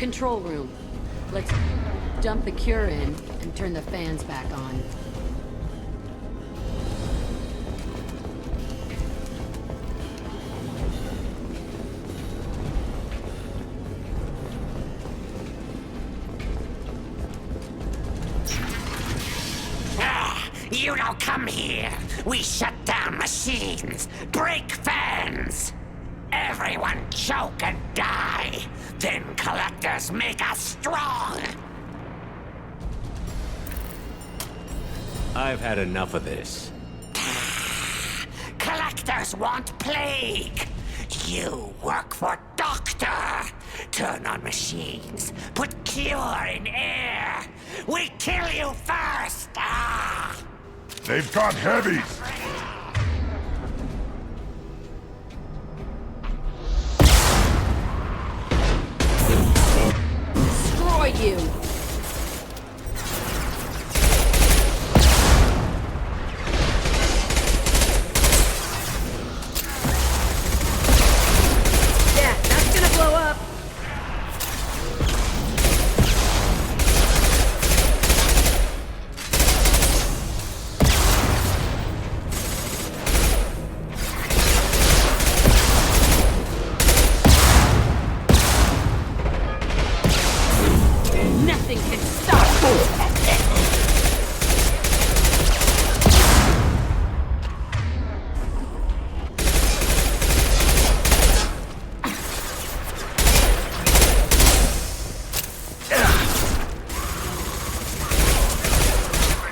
control room. Let's dump the cure in and turn the fans back on. You don't come here. We shut down machines, break fans. Everyone choke and die. Then collectors make us strong. I've had enough of this. Collectors want plague. You work for Doctor. Turn on machines. Put cure in air. We kill you first. Ah! They've got heavies! Destroy you! Yeah, that's gonna blow up. Nothing can stop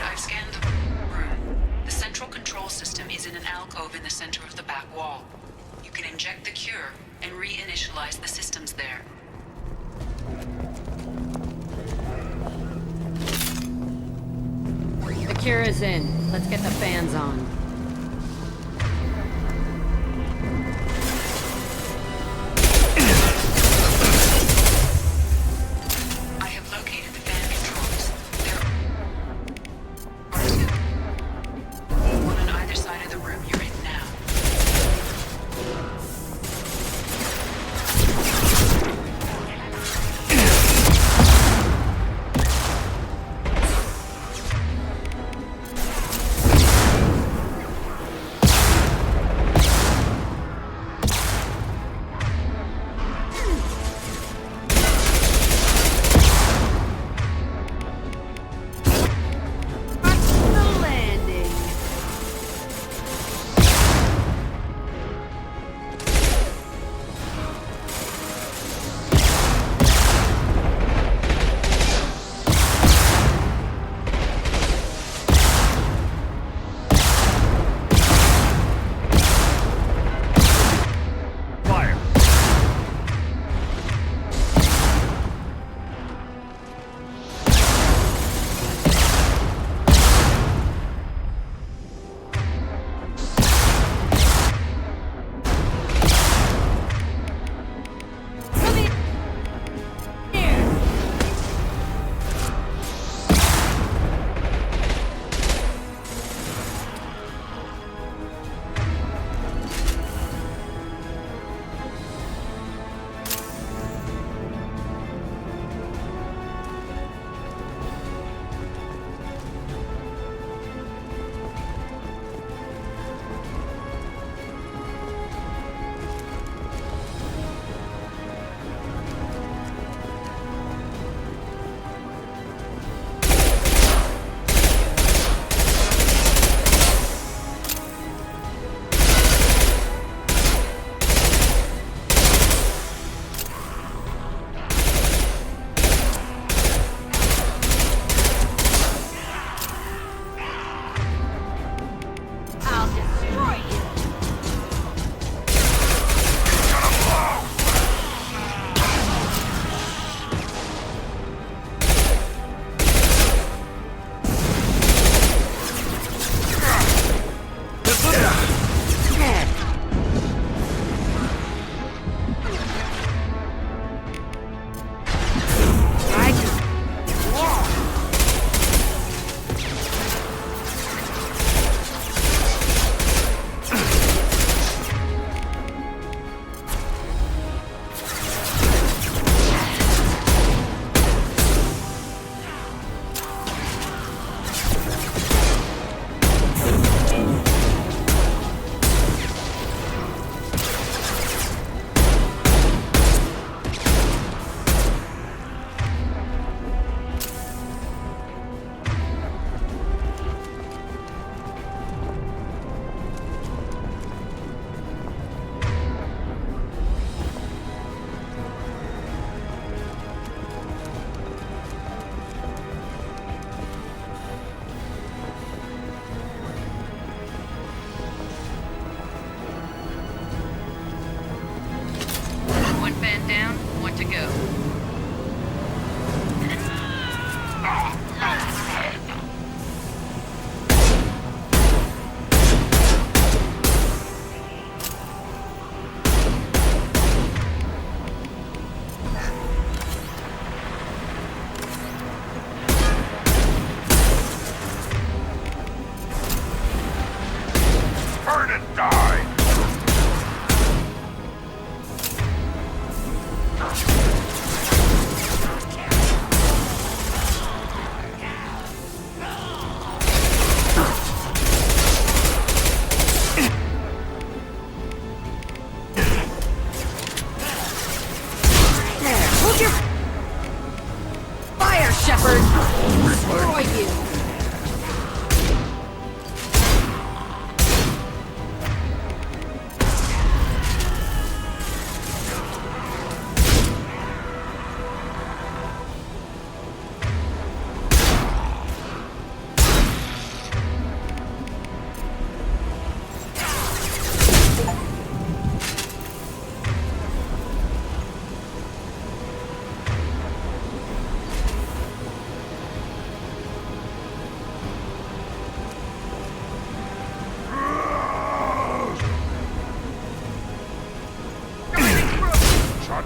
I've scanned the room. The central control system is in an alcove in the center of the back wall. You can inject the cure and reinitialize the systems there. The cure is in. Let's get the fans on. I have located the fan controls. There are two. One on either side of the room you're in now.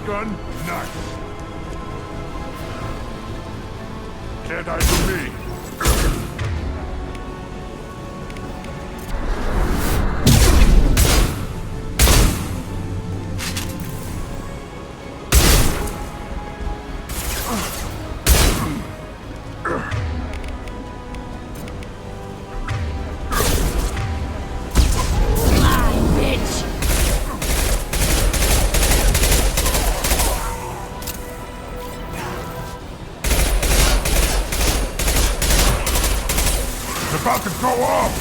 shotgun? Nice. Can't hide from me. About to go off!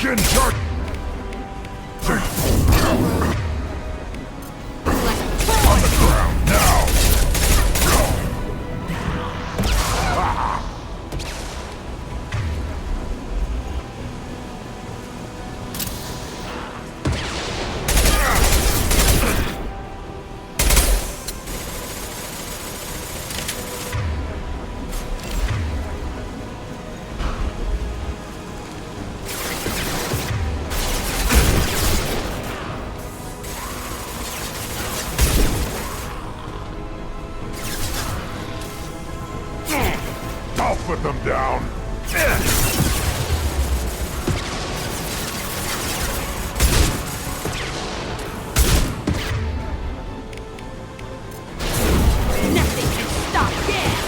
Getting charged! On the ground, now! I'll put them down. Nothing can stop this!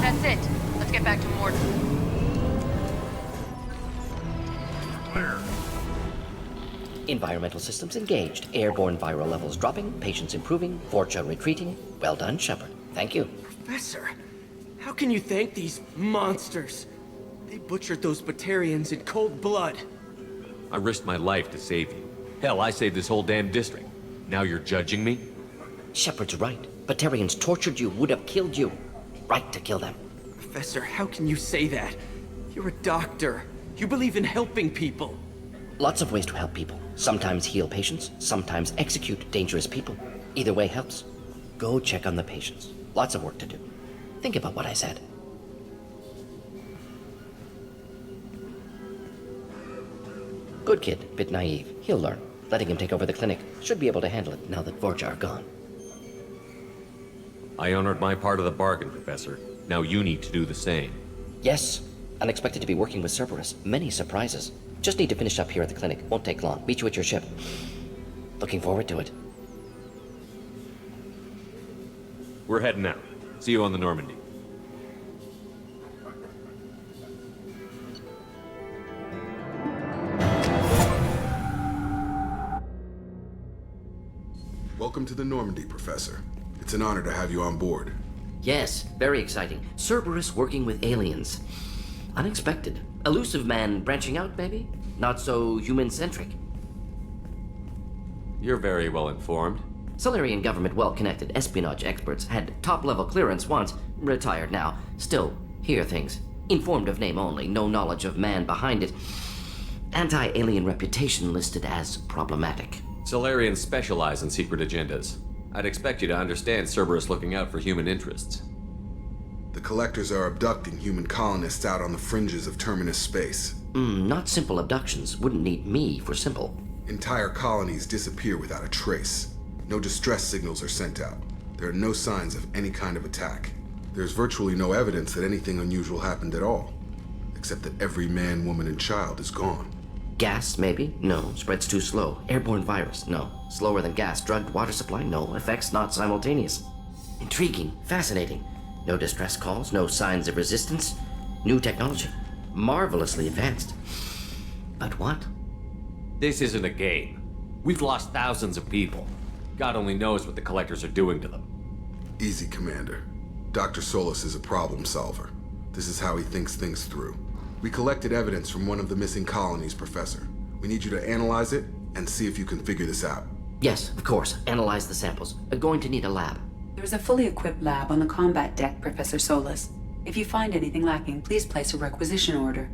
That's it. Let's get back to Morden. Environmental systems engaged. Airborne viral levels dropping. Patients improving. Vorcha retreating. Well done, Shepard. Thank you. Professor, how can you thank these monsters? They butchered those Batarians in cold blood. I risked my life to save you. Hell, I saved this whole damn district. Now you're judging me? Shepard's right. Batarians tortured you, would have killed you. Right to kill them. Professor, how can you say that? You're a doctor. You believe in helping people. Lots of ways to help people. Sometimes heal patients, sometimes execute dangerous people. Either way helps. Go check on the patients. Lots of work to do. Think about what I said. Good kid, bit naive. He'll learn. Letting him take over the clinic. Should be able to handle it now that Vorcha are gone. I honored my part of the bargain, Professor. Now you need to do the same. Yes. Unexpected to be working with Cerberus. Many surprises. Just need to finish up here at the clinic. Won't take long. Meet you at your ship. Looking forward to it. We're heading out. See you on the Normandy. Welcome to the Normandy, Professor. It's an honor to have you on board. Yes, very exciting. Cerberus working with aliens. Unexpected. Elusive man branching out, maybe? Not so human-centric. You're very well informed. Solarian government well-connected espionage experts had top-level clearance once, retired now. Still, hear things. Informed of name only, no knowledge of man behind it. Anti-alien reputation listed as problematic. Solarians specialize in secret agendas. I'd expect you to understand Cerberus looking out for human interests. The Collectors are abducting human colonists out on the fringes of Terminus space. Not simple abductions. Wouldn't need me for simple. Entire colonies disappear without a trace. No distress signals are sent out. There are no signs of any kind of attack. There's virtually no evidence that anything unusual happened at all. Except that every man, woman, and child is gone. Gas, maybe? No. Spreads too slow. Airborne virus? No. Slower than gas. Drugged water supply? No. Effects not simultaneous. Intriguing. Fascinating. No distress calls. No signs of resistance. New technology. Marvelously advanced. But what? This isn't a game. We've lost thousands of people. God only knows what the Collectors are doing to them. Easy, Commander. Dr. Solus is a problem solver. This is how he thinks things through. We collected evidence from one of the missing colonies, Professor. We need you to analyze it and see if you can figure this out. Yes, of course. Analyze the samples. Going to need a lab. There's a fully equipped lab on the combat deck, Professor Solus. If you find anything lacking, please place a requisition order.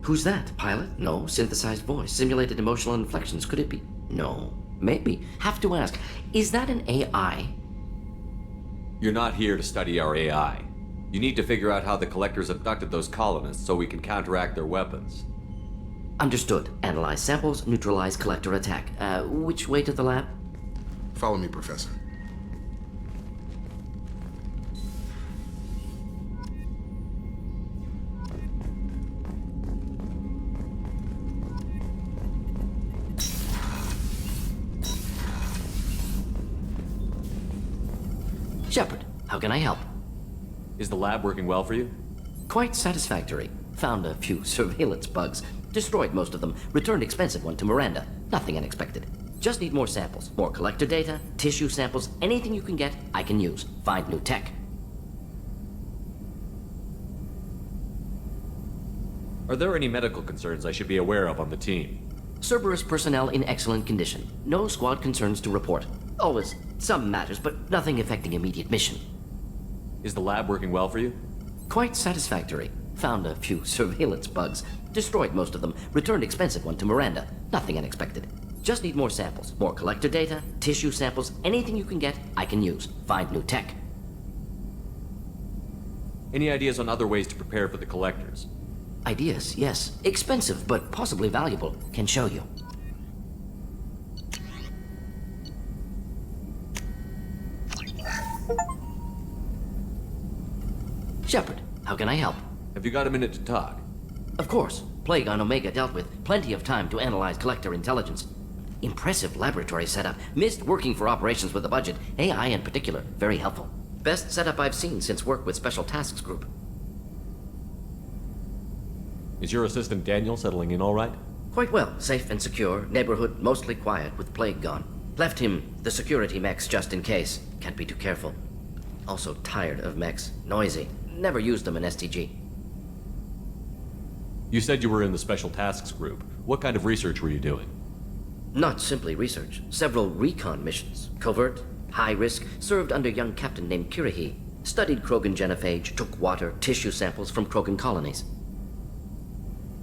Who's that? Pilot? No. Synthesized voice. Simulated emotional inflections. Could it be? No. Maybe. Have to ask. Is that an AI? You're not here to study our AI. You need to figure out how the Collectors abducted those colonists so we can counteract their weapons. Understood. Analyze samples, neutralize Collector attack. Which way to the lab? Follow me, Professor. Shepard, how can I help? Is the lab working well for you? Quite satisfactory. Found a few surveillance bugs. Destroyed most of them. Returned expensive one to Miranda. Nothing unexpected. Just need more samples. More collector data, tissue samples, anything you can get, I can use. Find new tech. Are there any medical concerns I should be aware of on the team? Cerberus personnel in excellent condition. No squad concerns to report. Always some matters, but nothing affecting immediate mission. Is the lab working well for you? Quite satisfactory. Found a few surveillance bugs. Destroyed most of them. Returned expensive one to Miranda. Nothing unexpected. Just need more samples. More collector data, tissue samples, anything you can get, I can use. Find new tech. Any ideas on other ways to prepare for the Collectors? Ideas, yes. Expensive, but possibly valuable. Can show you. Shepard, how can I help? Have you got a minute to talk? Of course. Plague on Omega dealt with. Plenty of time to analyze Collector intelligence. Impressive laboratory setup. Missed working for operations with a budget. AI in particular. Very helpful. Best setup I've seen since work with Special Tasks Group. Is your assistant Daniel settling in all right? Quite well. Safe and secure. Neighborhood mostly quiet with Plague gone. Left him the security mechs just in case. Can't be too careful. Also tired of mechs. Noisy. Never used them in STG. You said you were in the Special Tasks Group. What kind of research were you doing? Not simply research. Several recon missions. Covert, high risk, served under a young captain named Kirahi. Studied Krogan genophage, took water, tissue samples from Krogan colonies.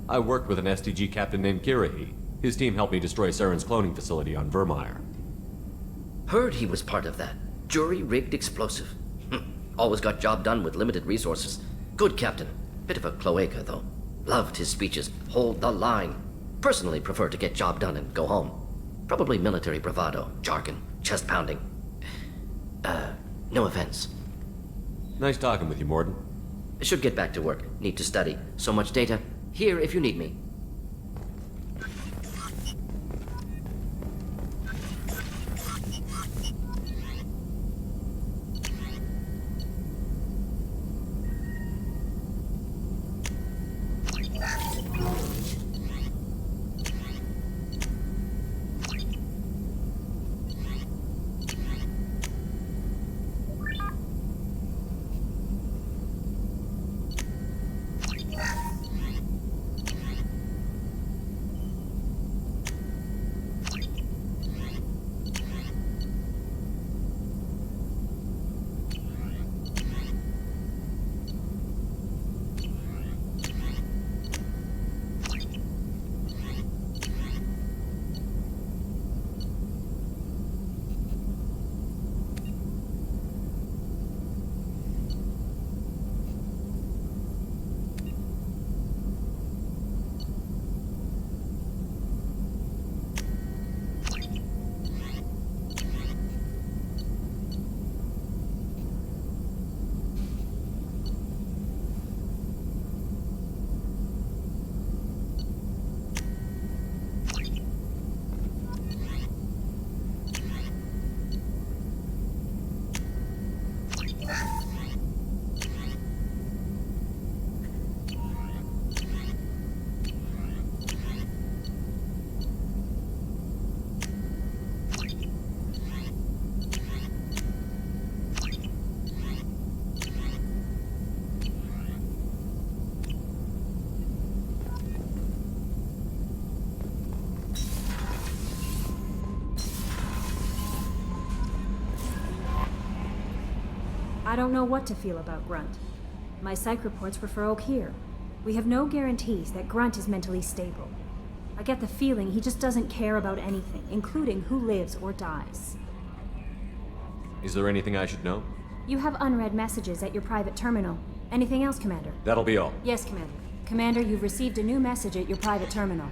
I worked with an STG captain named Kirahi. His team helped me destroy Saren's cloning facility on Vermeer. Heard he was part of that. Jury-rigged explosive. Always got job done with limited resources. Good captain. Bit of a cloaca, though. Loved his speeches. Hold the line. Personally prefer to get job done and go home. Probably military bravado, jargon, chest pounding. No offense. Nice talking with you, Morden. Should get back to work. Need to study. So much data. Here if you need me. I don't know what to feel about Grunt. My psych reports were for Oak here. We have no guarantees that Grunt is mentally stable. I get the feeling he just doesn't care about anything, including who lives or dies. Is there anything I should know? You have unread messages at your private terminal. Anything else, Commander? That'll be all. Yes, Commander. Commander, you've received a new message at your private terminal.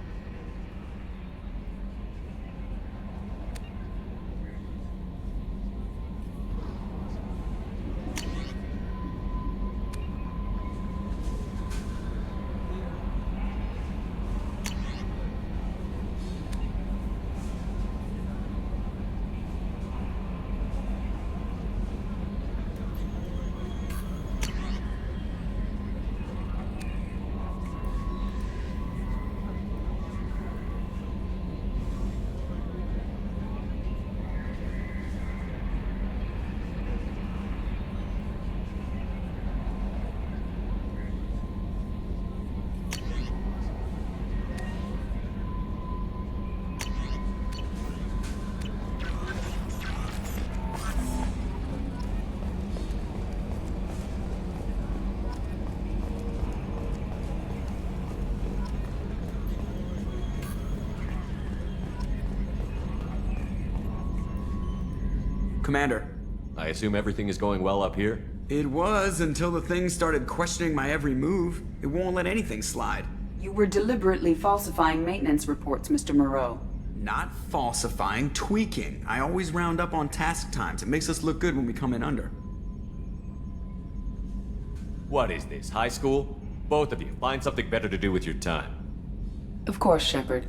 Commander. I assume everything is going well up here? It was until the thing started questioning my every move. It won't let anything slide. You were deliberately falsifying maintenance reports, Mr. Moreau. Not falsifying, tweaking. I always round up on task times. It makes us look good when we come in under. What is this, high school? Both of you, find something better to do with your time. Of course, Shepard.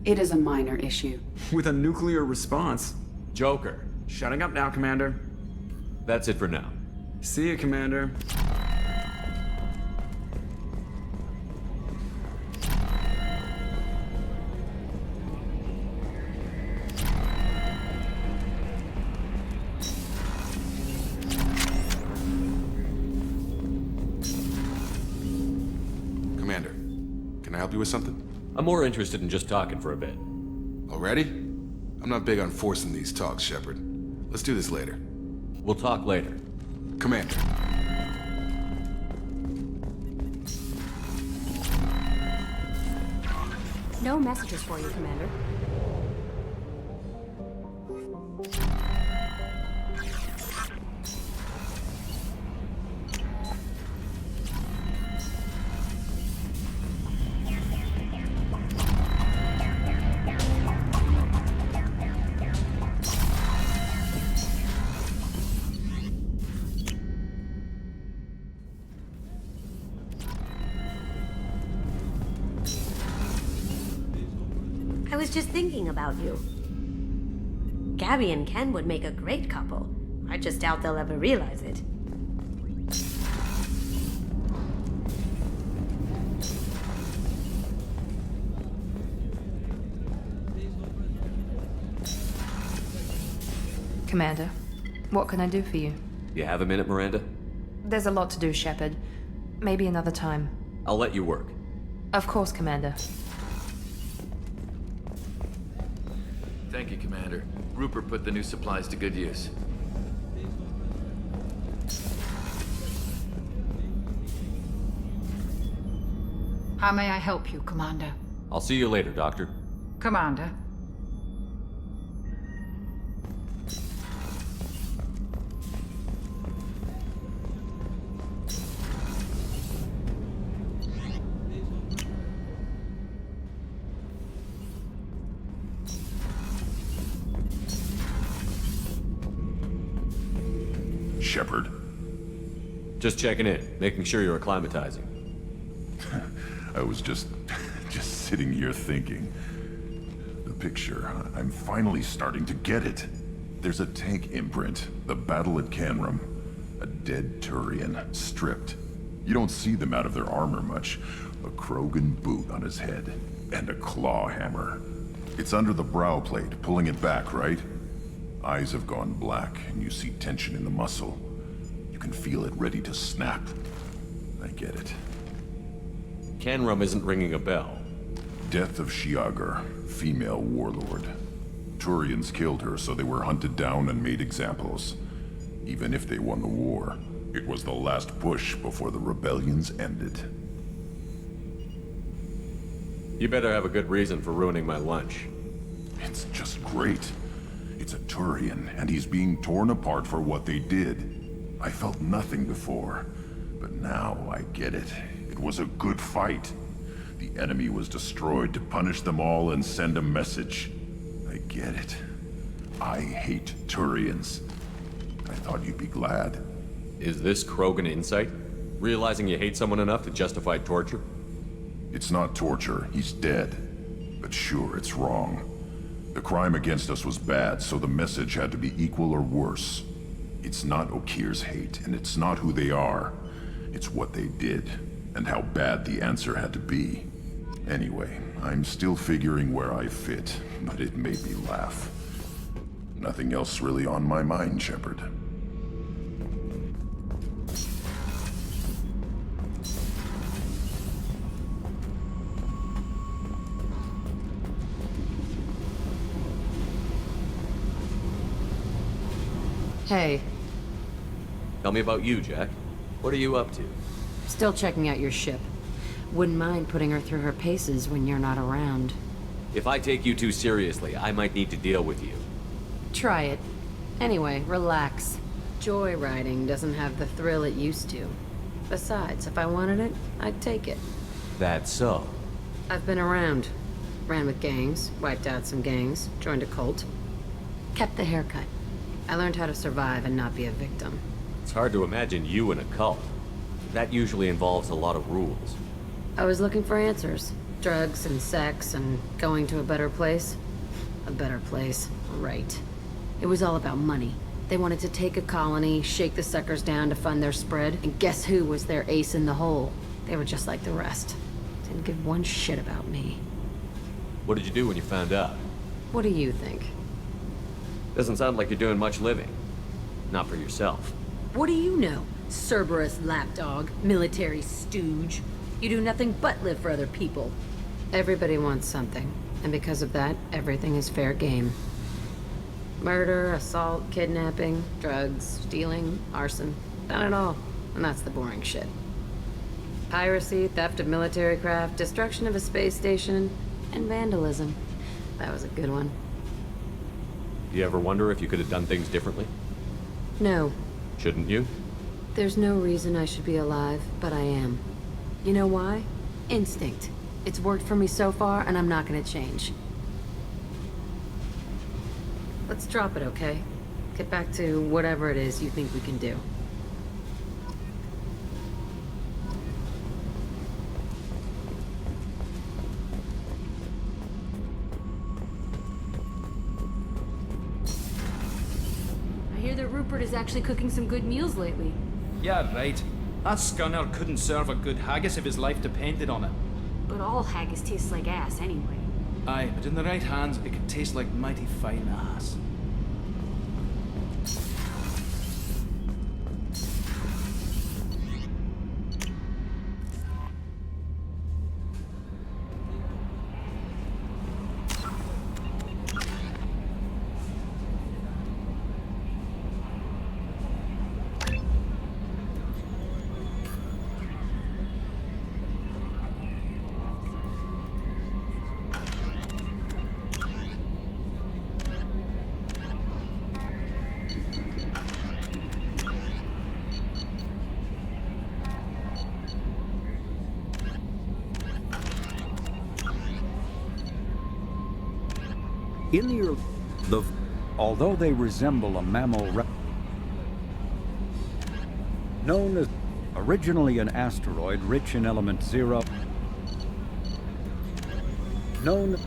It is a minor issue. With a nuclear response. Joker. Shutting up now, Commander. That's it for now. See you, Commander. Commander, can I help you with something? I'm more interested in just talking for a bit. Already? I'm not big on forcing these talks, Shepard. Let's do this later. We'll talk later. Commander. No messages for you, Commander. I was just thinking about you. Gabby and Ken would make a great couple. I just doubt they'll ever realize it. Commander, what can I do for you? You have a minute, Miranda? There's a lot to do, Shepard. Maybe another time. I'll let you work. Of course, Commander. Thank you, Commander. Rupert put the new supplies to good use. How may I help you, Commander? I'll see you later, Doctor. Commander. Shepard. Just checking in, making sure you're acclimatizing. I was just sitting here thinking. The picture, I'm finally starting to get it. There's a tank imprint, the battle at Canrum. A dead Turian, stripped. You don't see them out of their armor much. A Krogan boot on his head, and a claw hammer. It's under the brow plate, pulling it back, right? Eyes have gone black, and you see tension in the muscle. You can feel it ready to snap. I get it. Canrum isn't ringing a bell. Death of Shiagar, female warlord. Turians killed her, so they were hunted down and made examples. Even if they won the war, it was the last push before the rebellions ended. You better have a good reason for ruining my lunch. It's just great. It's a Turian, and he's being torn apart for what they did. I felt nothing before, but now I get it. It was a good fight. The enemy was destroyed to punish them all and send a message. I get it. I hate Turians. I thought you'd be glad. Is this Krogan insight? Realizing you hate someone enough to justify torture? It's not torture. He's dead. But sure, it's wrong. The crime against us was bad, so the message had to be equal or worse. It's not Okir's hate, and it's not who they are. It's what they did, and how bad the answer had to be. Anyway, I'm still figuring where I fit, but it made me laugh. Nothing else really on my mind, Shepard. Hey. Tell me about you, Jack. What are you up to? Still checking out your ship. Wouldn't mind putting her through her paces when you're not around. If I take you too seriously, I might need to deal with you. Try it. Anyway, relax. Joyriding doesn't have the thrill it used to. Besides, if I wanted it, I'd take it. That's so. I've been around. Ran with gangs, wiped out some gangs, joined a cult. Kept the haircut. I learned how to survive and not be a victim. It's hard to imagine you in a cult. That usually involves a lot of rules. I was looking for answers. Drugs and sex and going to a better place. A better place, right. It was all about money. They wanted to take a colony, shake the suckers down to fund their spread, and guess who was their ace in the hole? They were just like the rest. Didn't give one shit about me. What did you do when you found out? What do you think? Doesn't sound like you're doing much living. Not for yourself. What do you know? Cerberus lapdog, military stooge. You do nothing but live for other people. Everybody wants something, and because of that, everything is fair game. Murder, assault, kidnapping, drugs, stealing, arson. Done it all, and that's the boring shit. Piracy, theft of military craft, destruction of a space station, and vandalism. That was a good one. Do you ever wonder if you could have done things differently? No. Shouldn't you? There's no reason I should be alive, but I am. You know why? Instinct. It's worked for me so far, and I'm not gonna change. Let's drop it, okay? Get back to whatever it is you think we can do. I hear that Rupert is actually cooking some good meals lately. Yeah, right. That scunner couldn't serve a good haggis if his life depended on it. But all haggis tastes like ass anyway. Aye, but in the right hands, it could taste like mighty fine ass. In although they resemble a mammal known as originally an asteroid rich in element 0, known